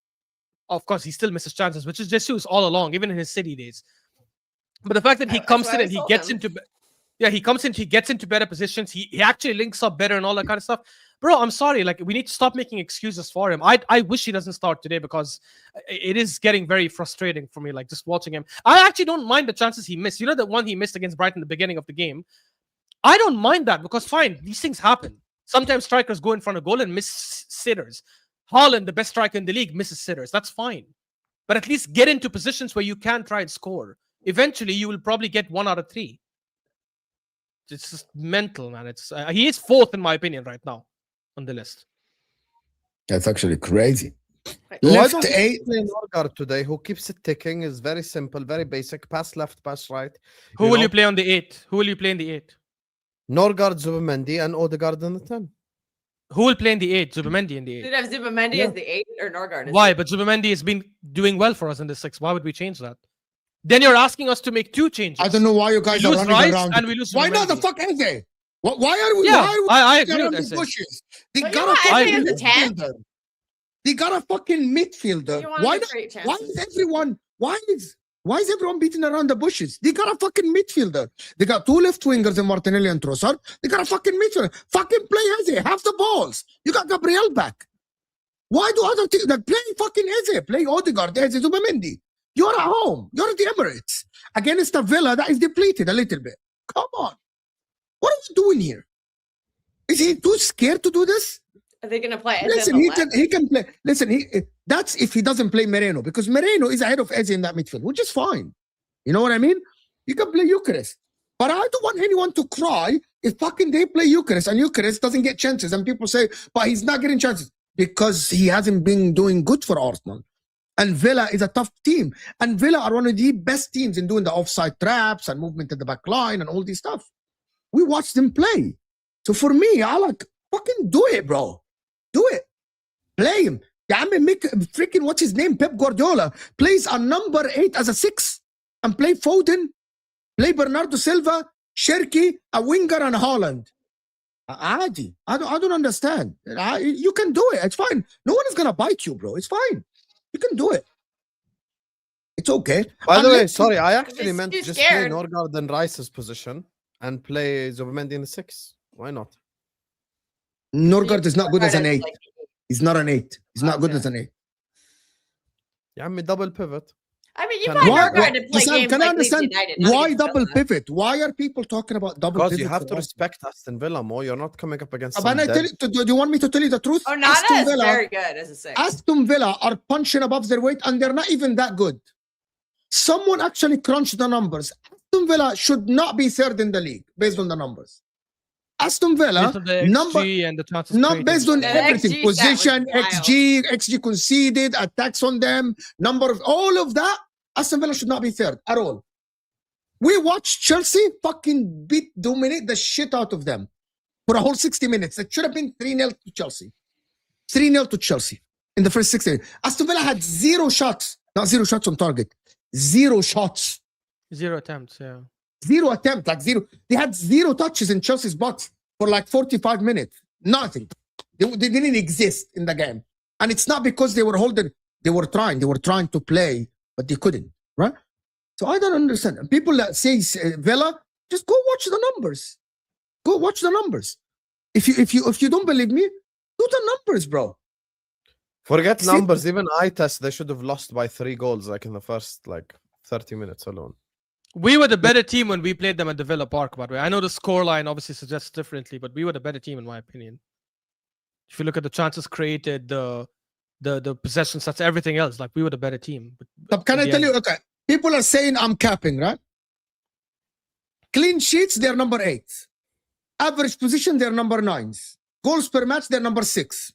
Of course, he still misses chances, which is Jesus all along, even in his City days. But the fact that he comes in and he gets into... Yeah, he comes in, he gets into better positions. He actually links up better and all that kind of stuff. Bro, I'm sorry. We need to stop making excuses for him. I wish he doesn't start today, because it is getting very frustrating for me, just watching him. I actually don't mind the chances he missed. You know, the one he missed against Brighton at the beginning of the game? I don't mind that, because fine, these things happen. Sometimes strikers go in front of goal and miss sitters. Haaland, the best striker in the league, misses sitters. That's fine. But at least get into positions where you can try and score. Eventually, you will probably get 1 out of 3. It's just mental, man. He is 4th in my opinion right now on the list. That's actually crazy. Left 8 Norgard today, who keeps it ticking, is very simple, very basic. Pass left, pass right. Who will you play on the 8? Who will you play in the 8? Norgard, Zubimendi, and Odegaard in the 10. Who will play in the 8? Zubimendi in the 8. Did have Zubimendi as the 8 or Norgard? Why? But Zubimendi has been doing well for us in the 6. Why would we change that? Then you're asking us to make 2 changes. I don't know why you guys are running around. And we lose. Why not the fuck Eze? Why are we? Yeah, why are we I agree around with the bushes? They got a fucking midfielder. They got a fucking midfielder. Why is everyone beating around the bushes? They got a fucking midfielder. They got 2 left wingers in Martinelli and Trossard. They got a fucking midfielder. Fucking play Eze. Have the balls. You got Gabriel back. Why do other teams play fucking Eze? Play Odegaard, Eze, Zubimendi. You're at home. You're at the Emirates. Against a Villa that is depleted a little bit. Come on. What are we doing here? Is he too scared to do this? Are they going to play Eze? Listen, he can play. Listen, that's if he doesn't play Moreno, because Moreno is ahead of Eze in that midfield, which is fine. You know what I mean? You can play Gyökeres. But I don't want anyone to cry if fucking they play Gyökeres and Gyökeres doesn't get chances. And people say, but he's not getting chances. Because he hasn't been doing good for Arsenal. And Villa is a tough team. And Villa are one of the best teams in doing the offside traps and movement at the back line and all this stuff. We watched them play. So for me, I fucking do it, bro. Do it. Play him. Make freaking, what's his name? Pep Guardiola plays a number 8 as a 6 and play Foden, play Bernardo Silva, Cherki, a winger, and Haaland. Adi, I don't understand. You can do it. It's fine. No one is going to bite you, bro. It's fine. You can do it. It's okay. By the way, sorry, I actually meant too just scared. play Norgard and Rice's position and play Zubimendi in the 6. Why not? Norgard is not good as an 8. He's not an 8. He's not good as an 8. Yeah, I mean, double pivot. I mean, you find Norgard to play games can I like Leeds understand United. not why against double Villa. pivot? Why are people talking about double Because pivot? you have to for respect Aston Villa more. You're not coming up against Arsenal? some But do you want me to tell you the truth? Onana is very good as a 6. Aston Villa are punching above their weight and they're not even that good. Someone actually crunched the numbers. Aston Villa should not be 3rd in the league based on the numbers. Aston Villa, not based on everything, position, XG conceded, attacks on them, number of, all of that, Aston Villa should not be 3rd at all. We watched Chelsea fucking dominate the shit out of them for a whole 60 minutes. It should have been 3-0 to Chelsea. 3-0 to Chelsea in the first 60 minutes. Aston Villa had 0 shots, not 0 shots on target, 0 shots. 0 attempts, yeah. 0 attempt, 0. They had 0 touches in Chelsea's box for 45 minutes. Nothing. They didn't exist in the game. And it's not because they were holding. They were trying to play, but they couldn't, right? So I don't understand. People that say Villa, just go watch the numbers. Go watch the numbers. If you don't believe me, do the numbers, bro. Forget numbers. Even eye test, they should have lost by 3 goals, like in the first 30 minutes alone. We were the better team when we played them at the Villa Park, by the way. I know the scoreline obviously suggests differently, but we were the better team in my opinion. If you look at the chances created, the possession stats, everything else, like we were the better team. But can I tell you, okay, people are saying I'm capping, right? Clean sheets, they're number 8. Average position, they're number 9s. Goals per match, they're number 6.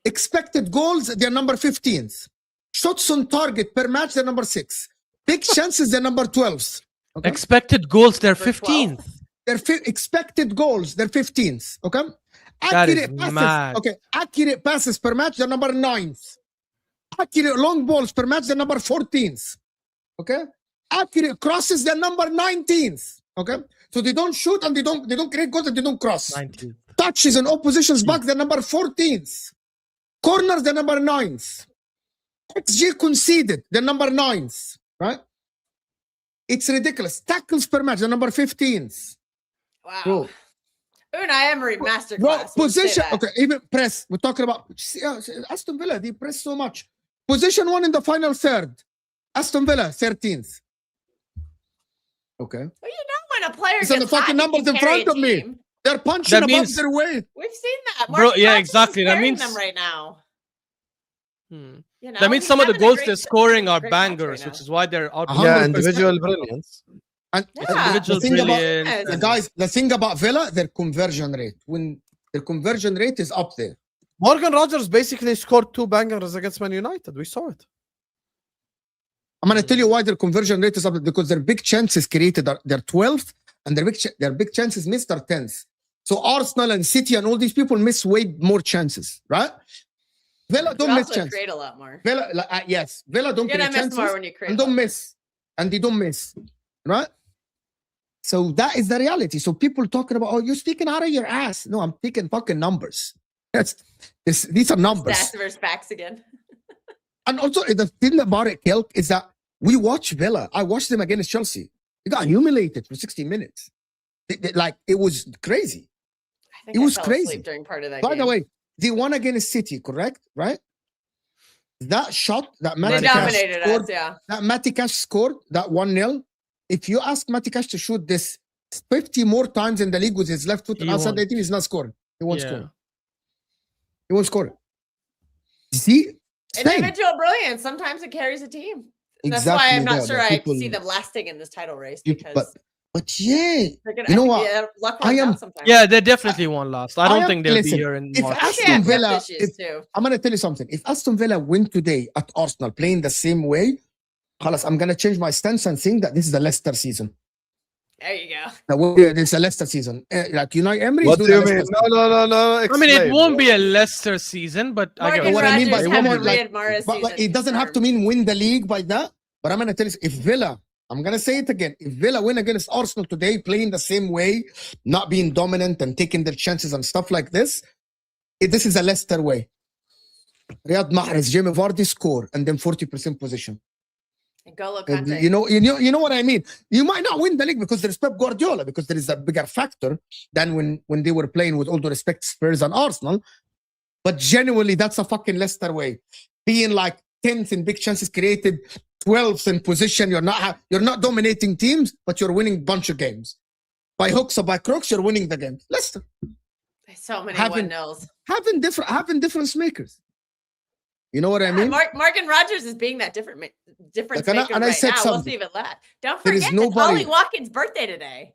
Expected goals, they're number 15th. Shots on target per match, they're number 6. Big chances, they're number 12th. Okay? Expected goals, they're 15th. They're expected goals, they're 15th. Okay? That is Accurate passes, mad. okay. Accurate passes per match, they're number 9th. Accurate long balls per match, they're number 14th. Okay? Accurate crosses, they're number 19th. Okay? So they don't shoot and they don't create goals and they don't cross. 19th. Touches and opposition's back, they're number 14th. Corners, they're number 9th. XG conceded, they're number 9th. Right? It's ridiculous. Tackles per match, they're number 15th. Wow. Bro. Unai Emery masterclass. Bro, let's say position. that. Okay, even press. We're talking about Aston Villa. They press so much. Position 1 in the final third. Aston Villa 13th. Okay. Well, you know when a player It's on gets the fucking hot, he numbers can in carry front a of me. team. They're punching That above means- their weight. We've seen that. Bro, Marcus yeah, Rashford is exactly. That carrying means- them right now. You know, That means he's some of the having a goals great- they're scoring are great match right bangers, now. which is why they're out. 100%. Yeah, individual brilliance. And Yeah. Individual the thing about brilliance. the guys, the thing about Villa, their conversion rate. When their conversion rate is up there. Morgan Rogers basically scored 2 bangers against Man United. We saw it. I'm gonna tell you why their conversion rate is up, because their big chances created are they're 12th, and their big chances missed are 10th. So Arsenal and City and all these people miss way more chances, right? Villa don't You miss also chances. create a lot more. Villa, yes, Villa don't You're create gonna miss chances more when you create. and a lot don't more. miss, and they don't miss, right? So that is the reality. So people talking about, oh, you're speaking out of your ass. No, I'm taking fucking numbers. These are numbers. Stats versus facts again. And also the thing about it, Kelk, is that we watch Villa. I watched them against Chelsea. They got humiliated for 60 minutes. Like, it was crazy. I think It I was fell crazy. asleep during part of that By game. the way, they won against City, correct? Right? That shot that They Matty dominated scored, us. Yeah. that Matty Cash scored, that 1-0. If you ask Matty Cash to shoot this 50 more times in the league with his left foot and He outside won't. the team, he's not scoring. He won't Yeah. score. He won't score. See? Same. Individual brilliance. Sometimes it carries a team. That's Exactly why I'm not that, sure that I people- see them lasting in this title race you- because but yeah, they're gonna, you know I think, what? yeah, luck I runs am- out sometimes. Yeah, they definitely won't last. I don't am- think they'll listen, be here in if March. They Aston have Villa- depth issues if- too. I'm gonna tell you something. If Aston Villa win today at Arsenal playing the same way, خلاص, I'm gonna change my stance and think that this is the Leicester season. There you go. This is a Leicester season. Like Unai Emery. What do you mean? No. I mean, it explain. won't be a Leicester season, but I Morgan get what I mean by Rogers it had won't the be like- Riyad Mahrez But season it doesn't have to confirmed. mean win the league by that. But I'm gonna tell you, if Villa, I'm gonna say it again, if Villa win against Arsenal today, playing the same way, not being dominant and taking their chances and stuff like this, this is a Leicester way. Riyad Mahrez, Jamie Vardy score, and then 40% position. N'Golo And Kante. you know what I mean. You might not win the league because there's Pep Guardiola, because there is a bigger factor than when they were playing, with all the respect, Spurs and Arsenal. But genuinely, that's a fucking Leicester way. Being like 10th in big chances created, 12th in position. You're not dominating teams, but you're winning a bunch of games. By hooks or by crooks, you're winning the game. Leicester So many having- 1-0s. having difference makers. You know what I mean? Morgan Rogers is being that difference Like, and I- maker and I right said now. We'll something. see if it lasts. Don't There is forget it's nobody- Ollie Watkins' birthday today.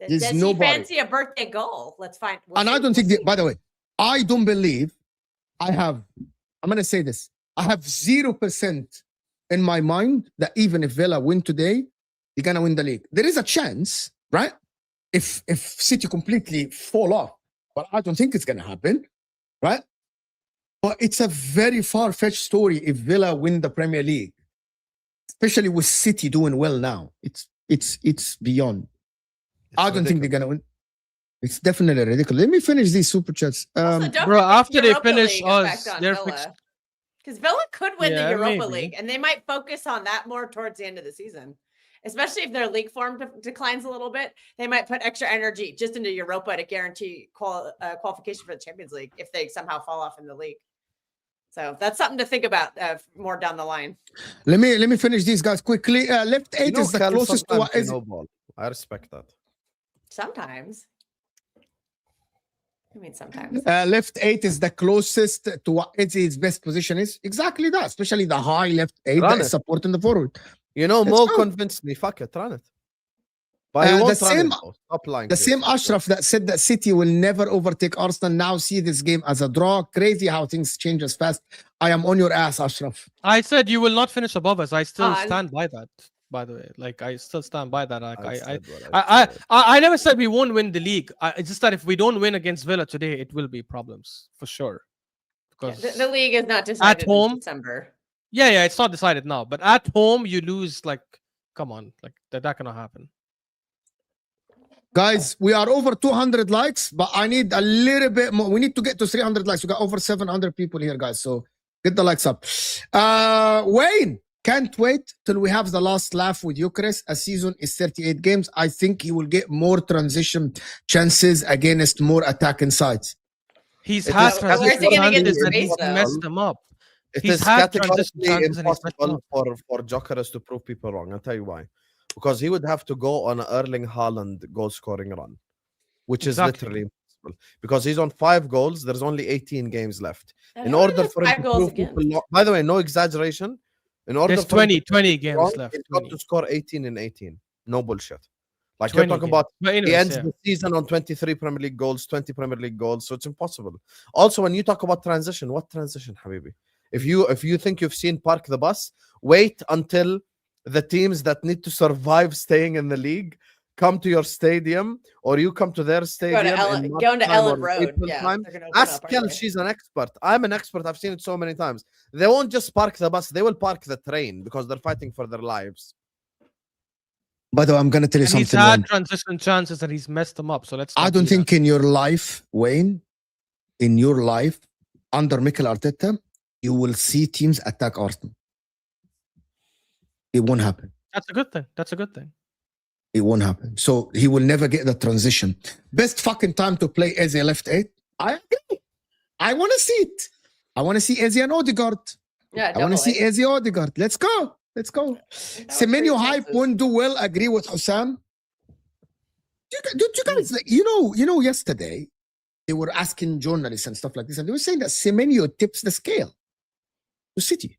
There's Does he nobody. fancy a birthday goal? Let's find. we'll And see, I don't we'll think see. that, by the way, I don't believe I'm going to say this. I have 0% in my mind that even if Villa win today, you're going to win the league. There is a chance, right? If City completely fall off, but I don't think it's going to happen, right? But it's a very far-fetched story if Villa win the Premier League, especially with City doing well now. It's beyond. I don't think they're going to win. It's definitely ridiculous. Let me finish these super chats. Also, don't Bro, forget after they Europa finish League us, effect on they're Villa. fixed. Because Villa could win the Yeah, Europa maybe. League, and they might focus on that more towards the end of the season. Especially if their league form declines a little bit, they might put extra energy just into Europa to guarantee qualification for the Champions League if they somehow fall off in the league. So that's something to think about more down the line. Let me finish these guys quickly. Left 8 is the Kel, closest to what sometimes is. you know ball. I respect that. Sometimes. I mean, sometimes. Left 8 is the closest to what Izzy's best position is. Exactly that, especially the high left 8 Run that it. is supporting the forward. You know, Let's Mo go. convinced me. Fuck it, run it. But he The won't run same- it, though. Stop lying. The to same yourself. Ashraf that said that City will never overtake Arsenal now see this game as a draw. Crazy how things change as fast. I am on your ass, Ashraf. I said you will not finish above us. I still and- stand by that. By the way, like I still stand by that. Like, I I said what said. I never said we won't win the league. It's just that if we don't win against Villa today, it will be problems for sure. Yeah, Because the league is not decided home? in December. yeah, it's not decided now. But at home, you lose. Like, come on, like that cannot happen. Guys, we are over 200 likes, but I need a little bit more. We need to get to 300 likes. We got over 700 people here, guys. So get the likes up. Wayne, can't wait till we have the last laugh with Eucharist. A season is 38 games. I think he will get more transition chances against more attacking sides. He's It had is Where's he gonna get his transition chances and space, he's though? messed them up. It He's is had transition categorically chances and he's messed them impossible up. for Gyökeres to prove people wrong. I'll tell you why. Because he would have to go on an Erling Haaland goal-scoring run, which is Exactly. literally impossible. Because he's on 5 goals, there's only 18 games left. And In how many order of for those him 5 to goals prove again? people wrong, by the way, no exaggeration. In order There's for him to 20 prove people games wrong, left. he's got 20. to score 18 in 18. No bullshit. Like you're 20 talking games. about, But he anyways, ends yeah. the season on 23 Premier League goals, 20 Premier League goals, so it's impossible. Also, when you talk about transition, what transition, Habibi? If you think you've seen Park the Bus, wait until the teams that need to survive staying in the league come to your stadium, or you come to their stadium. in March Going to time Ellen or Road. April Yeah, time. they're gonna open Ask up, Kel, aren't they? she's an expert. I'm an expert. I've seen it so many times. They won't just park the bus; they will park the train because they're fighting for their lives. By the way, I'm going to tell you And he's something. had Wayne. transition chances and he's messed them up. So let's. I not don't do that. think in your life, Wayne, in your life, under Mikel Arteta, you will see teams attack Arsenal. It won't happen. That's a good thing. That's a good thing. It won't happen. So he will never get the transition. Best fucking time to play Eze left 8. I agree. I want to see it. I want to see Eze and Odegaard. Yeah, I want to see definitely. Eze Odegaard. Let's go. Let's go. That was Semenyo pretty hype chances. won't do well. Agree with Husam. Do you guys, like, you know, yesterday they were asking journalists and stuff like this, and they were saying that Semenyo tips the scale to City.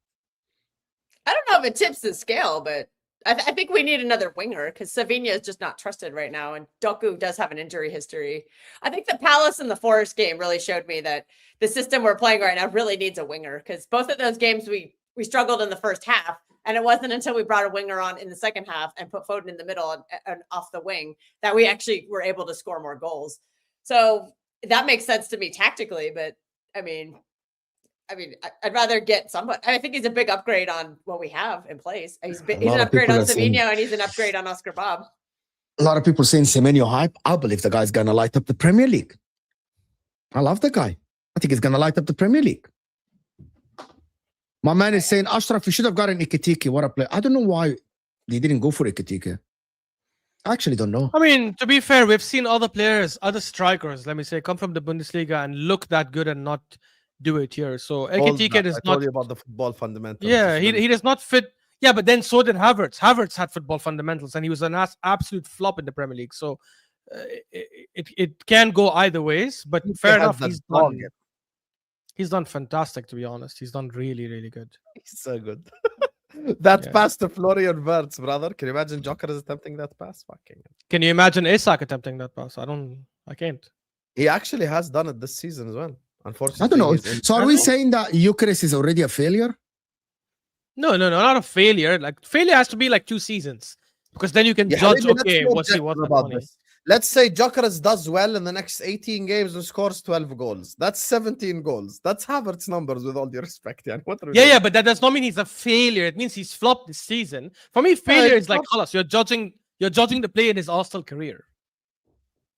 I don't know if it tips the scale, but I think we need another winger because Savinha is just not trusted right now, and Doku does have an injury history. I think the Palace and the Forest game really showed me that the system we're playing right now really needs a winger because both of those games we struggled in the first half, and it wasn't until we brought a winger on in the second half and put Foden in the middle and off the wing that we actually were able to score more goals. So that makes sense to me tactically, but I mean, I'd rather get somebody. I think he's a big upgrade on what we have in place. He's lot an of upgrade people on are saying- Savinho, and he's an upgrade on Oscar Bob. A lot of people saying Semenyo hype. I believe the guy's gonna light up the Premier League. I love the guy. I think he's gonna light up the Premier League. My man is saying, Ashraf, you should have gotten Ikitike. What a play. I don't know why they didn't go for Ikitike. I actually don't know. I mean, to be fair, we've seen other players, other strikers, let me say, come from the Bundesliga and look that good and not do it here. So Ekitike is I not. told you about the football fundamentals. Yeah, It's he does not fit. Yeah, but then so did Havertz. Havertz had football fundamentals, and he was an absolute flop in the Premier League. So it can go either ways. But fair enough, he's done fantastic. To be honest, he's done really, really good. He's so good. That Yeah. pass to Florian Wirtz, brother. Can you imagine Gyökeres attempting that pass? Fucking. Can you imagine Isak attempting that pass? I can't. He actually has done it this season as well. Unfortunately, I don't know. he's in- So are we saying that Eucharist is already a failure? No, not a failure. Like failure has to be like 2 seasons because then you can Yeah, judge. maybe let's Okay, be what's he objective worth about money? this. Let's say Gyökeres does well in the next 18 games and scores 12 goals. That's 17 goals. That's Havertz numbers, with all due respect. Yeah, what are we Yeah, doing? but that does not mean he's a failure. It means he's flopped this season. For me, failure is like, halas, you're judging the play in his Arsenal career,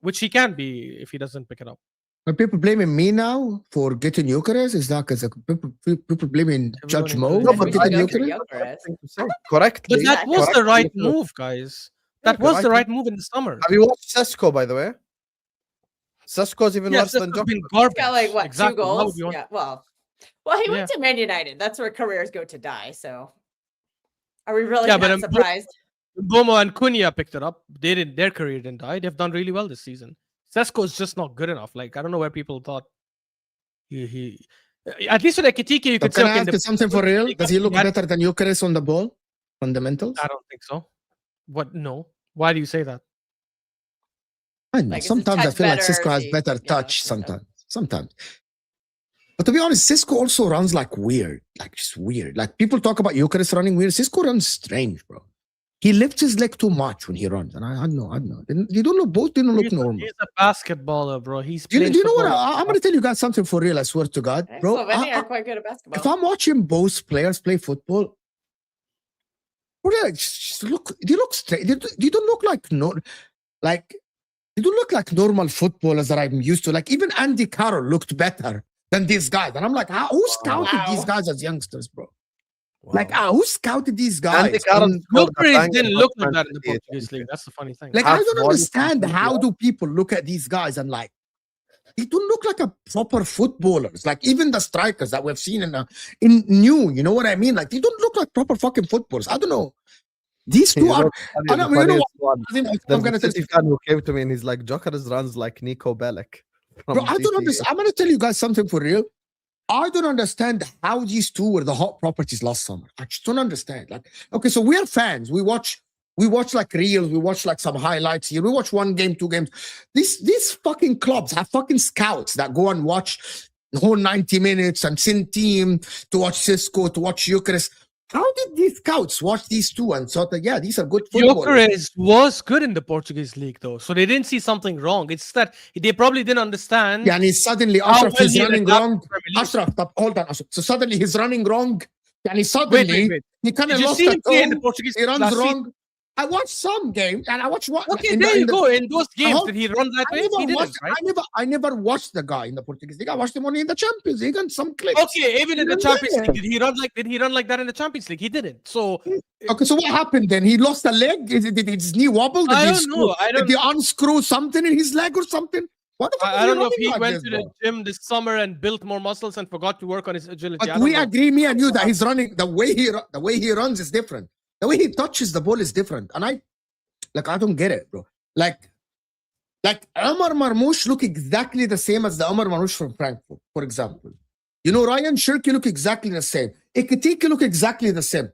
which he can be if he doesn't pick it up. Are people blaming me now for getting Eucharist? Is that because people blaming Judge Mo No, for but getting I- Eucharist? Correctly. But that was the Correctly. right move, guys. That was the right move in the summer. Have you watched Sesko, by the way? Sesko's even Yes, worse this than has been Jokic. garbage. Got like what, Exactly. 2 Why would goals? you want- Yeah. Well, he went to Man United. That's where careers go to die. So, are we really Yeah, but not surprised? Bomo and Cunha picked it up. They didn't. Their career didn't die. They've done really well this season. Sesko is just not good enough. Like I don't know where people thought he at least with Ekitike you could say. Can I Okay, ask you something for real? Does he look had- better than Eucharist on the ball? Fundamentals? I don't think so. What? No. Why do you say that? I know. Like, is his Sometimes I touch feel like better? Cisco Is has he- better yeah, touch. okay. Sometimes. But to be honest, Cisco also runs like weird. Like just weird. Like people talk about Eucharist running weird. Cisco runs strange, bro. He lifts his leg too much when he runs. And I don't know. They don't look, both didn't look normal. He's a basketballer, bro. He's Do you playing know what? football. I'm going to tell you guys something for real. I swear to God, bro. Slovenia are quite good at basketball. If I'm watching both players play football, bro, they just look. They look straight. They don't look like they don't look like normal footballers that I'm used to. Like even Andy Carroll looked better than these guys, and I'm like, who scouted these guys as youngsters, bro? Like, who scouted these guys? Andy Carroll scored a Gyökeres banger didn't for look like that in the 28. Portuguese league. That's the funny thing. Like, I Half don't volley understand from how 28. do people look at these guys and like, they don't look like a proper footballers. Like even the strikers that we've seen in new, you know what I mean? Like they don't look like proper fucking footballers. I don't know. These two are. I don't, you know what? I'm There's gonna a tell City fan who came to me and he's like, Gyökeres runs like Nico Bellic. Bro, I don't understand. I'm gonna tell you guys something for real. I don't understand how these two were the hot properties last summer. I just don't understand. Like, okay, so we're fans. We watch like reels, we watch like some highlights here. We watch 1 game, 2 games. These fucking clubs have fucking scouts that go and watch the whole 90 minutes and send team to watch Cisco, to watch Eucharist. How did these scouts watch these two and thought that, yeah, these are good footballers? Gyökeres was good in the Portuguese league, though, so they didn't see something wrong. It's that they probably didn't understand. Yeah, and he's suddenly, how Ashraf well is he running adapted wrong. to Premier League. Ashraf, hold on, Ashraf. So suddenly he's running wrong. And he suddenly, Wait. he kind Did of you lost see him play in the tone. Portuguese He runs last wrong. season? I watched some game and I watched what. Okay, there you go. In those games, hold- did he run that way? He didn't, right? I never watched the guy in the Portuguese league. I watched him only in the Champions League and some clips. Okay, even in the didn't Champions win. League, did he run like that in the Champions League? He didn't. So Okay, so what happened then? He lost a leg. Did his knee wobble? Did I he don't know. Did he unscrew something in his leg or something? What the fuck I is don't know if running he like went this, to the bro? gym this summer and built more muscles and forgot to work on his agility. I But don't we know. agree, me and you, that he's running. The way he runs is different. The way he touches the ball is different, and I don't get it, bro. Like Omar Marmoush look exactly the same as the Omar Marmoush from Frankfurt, for example. You know, Ryan Shirky look exactly the same. Ekitike look exactly the same.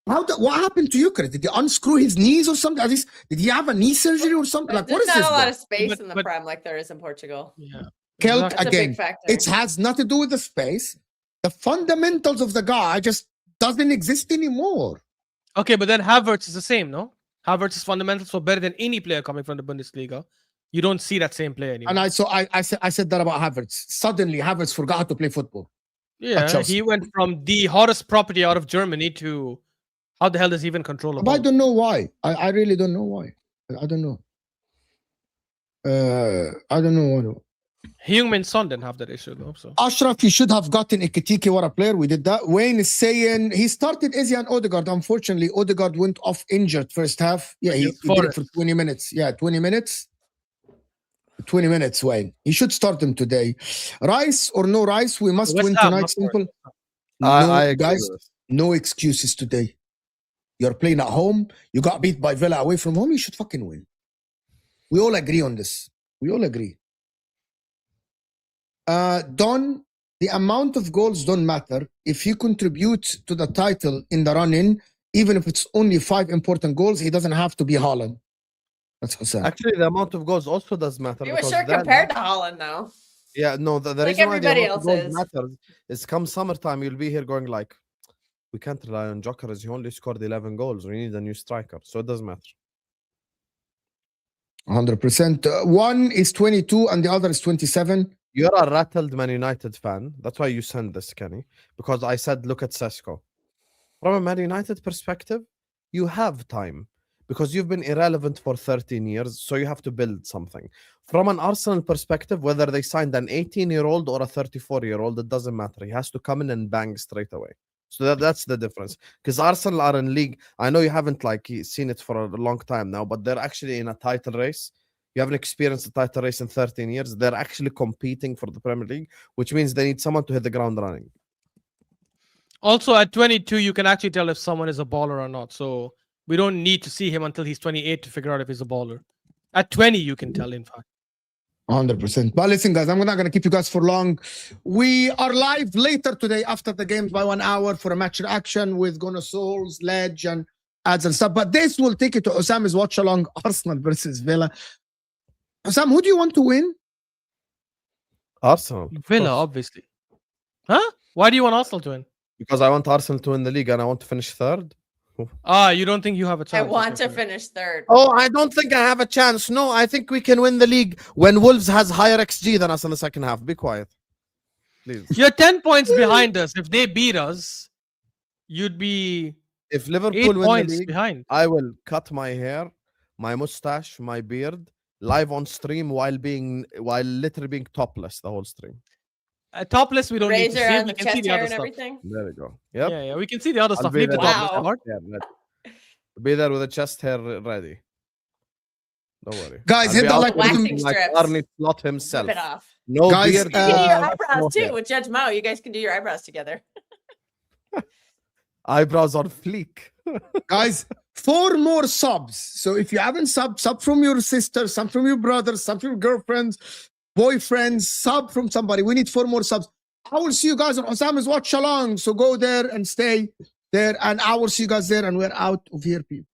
What happened to Eucharist? Did he unscrew his knees or something? Did he have a knee surgery or something? Like, what There's is not this? a lot bro? of space But- in the but- Prem like there is in Portugal. Yeah. Kelk Exactly. That's a again. big factor. It has nothing to do with the space. The fundamentals of the guy just doesn't exist anymore. Okay, but then Havertz is the same, no? Havertz's fundamentals were better than any player coming from the Bundesliga. You don't see that same player anymore. And I said that about Havertz. Suddenly, Havertz forgot how to play football. Yeah, Chelsea. he went from the hottest property out of Germany to how the hell does he even control a But I ball? don't know why. I really don't know why. I don't know. I don't know why. Heung-min Son didn't have that issue though. So Ashraf, he should have gotten Ekitike. What a player. We did that. Wayne is saying he started Izzy and Odegaard. Unfortunately, Odegaard went off injured first half. Yeah, he did it for 20 minutes. Yeah, 20 minutes. 20 minutes, Wayne. He should start him today. Rice or no Rice, we must West win Ham, tonight. not Simple. I agree guys, with this. no excuses today. You're playing at home. You got beat by Villa away from home. You should fucking win. We all agree on this. We all agree. Don, the amount of goals don't matter. If he contributes to the title in the run-in, even if it's only 5 important goals, he doesn't have to be Haaland. That's Husam. Actually, the amount of goals also does matter. He was because sure then- compared to Holland though. Yeah, no, the Like reason why the everybody amount of goals else is. matters is come summertime, you'll be here going like, we can't rely on Gyökeres. He only scored 11 goals. We need a new striker. So it doesn't matter. 100%. One is 22 and the other is 27. You're a rattled Man United fan. That's why you send this, Kenny. Because I said, look at Sesko. From a Man United perspective, you have time. because you've been irrelevant for 13 years, so you have to build something. From an Arsenal perspective, whether they signed an 18-year-old or a 34-year-old, it doesn't matter. He has to come in and bang straight away. So that's the difference. Because Arsenal are in league. I know you haven't like seen it for a long time now, but they're actually in a title race. You haven't experienced a title race in 13 years. They're actually competing for the Premier League, which means they need someone to hit the ground running. Also, at 22, you can actually tell if someone is a baller or not. So we don't need to see him until he's 28 to figure out if he's a baller. At 20, you can tell, in fact. 100%. But listen, guys, I'm not going to keep you guys for long. We are live later today after the games by 1 hour for a match reaction with Gonna Souls, Ledge, and ads and stuff. But this will take you to Husam's watch along Arsenal versus Villa. Husam, who do you want to win? Arsenal. Villa, obviously. Huh? Why do you want Arsenal to win? Because I want Arsenal to win the league and I want to finish third. You don't think you have a chance? I want to finish third. Oh, I don't think I have a chance. No, I think we can win the league when Wolves has higher XG than us in the second half. Be quiet, please. You're 10 points behind us. If they beat us, you'd be If Liverpool 8 win points the league, behind. I will cut my hair, my mustache, my beard, live on stream while literally being topless the whole stream. Topless, we don't need to Razor see. on We the can see chest the hair other and stuff. everything. There we go. Yep. Yeah, we can see the other stuff. be Leave the there. topless Wow. part. Yeah, be there with the chest hair ready. Don't worry. Guys, I'll hit be the out like looking button. like Strips. Arnie Slot himself. Rip it off. No Guys, beard. You can do your no eyebrows hair. too with Judge Mo. You guys can do your eyebrows together. Eyebrows on fleek. Guys, 4 more subs. So if you haven't sub from your sister, sub from your brother, sub from your girlfriends, boyfriends, sub from somebody. We need 4 more subs. I will see you guys on Husam's watch along. So go there and stay there. And I will see you guys there. And we're out of here, people.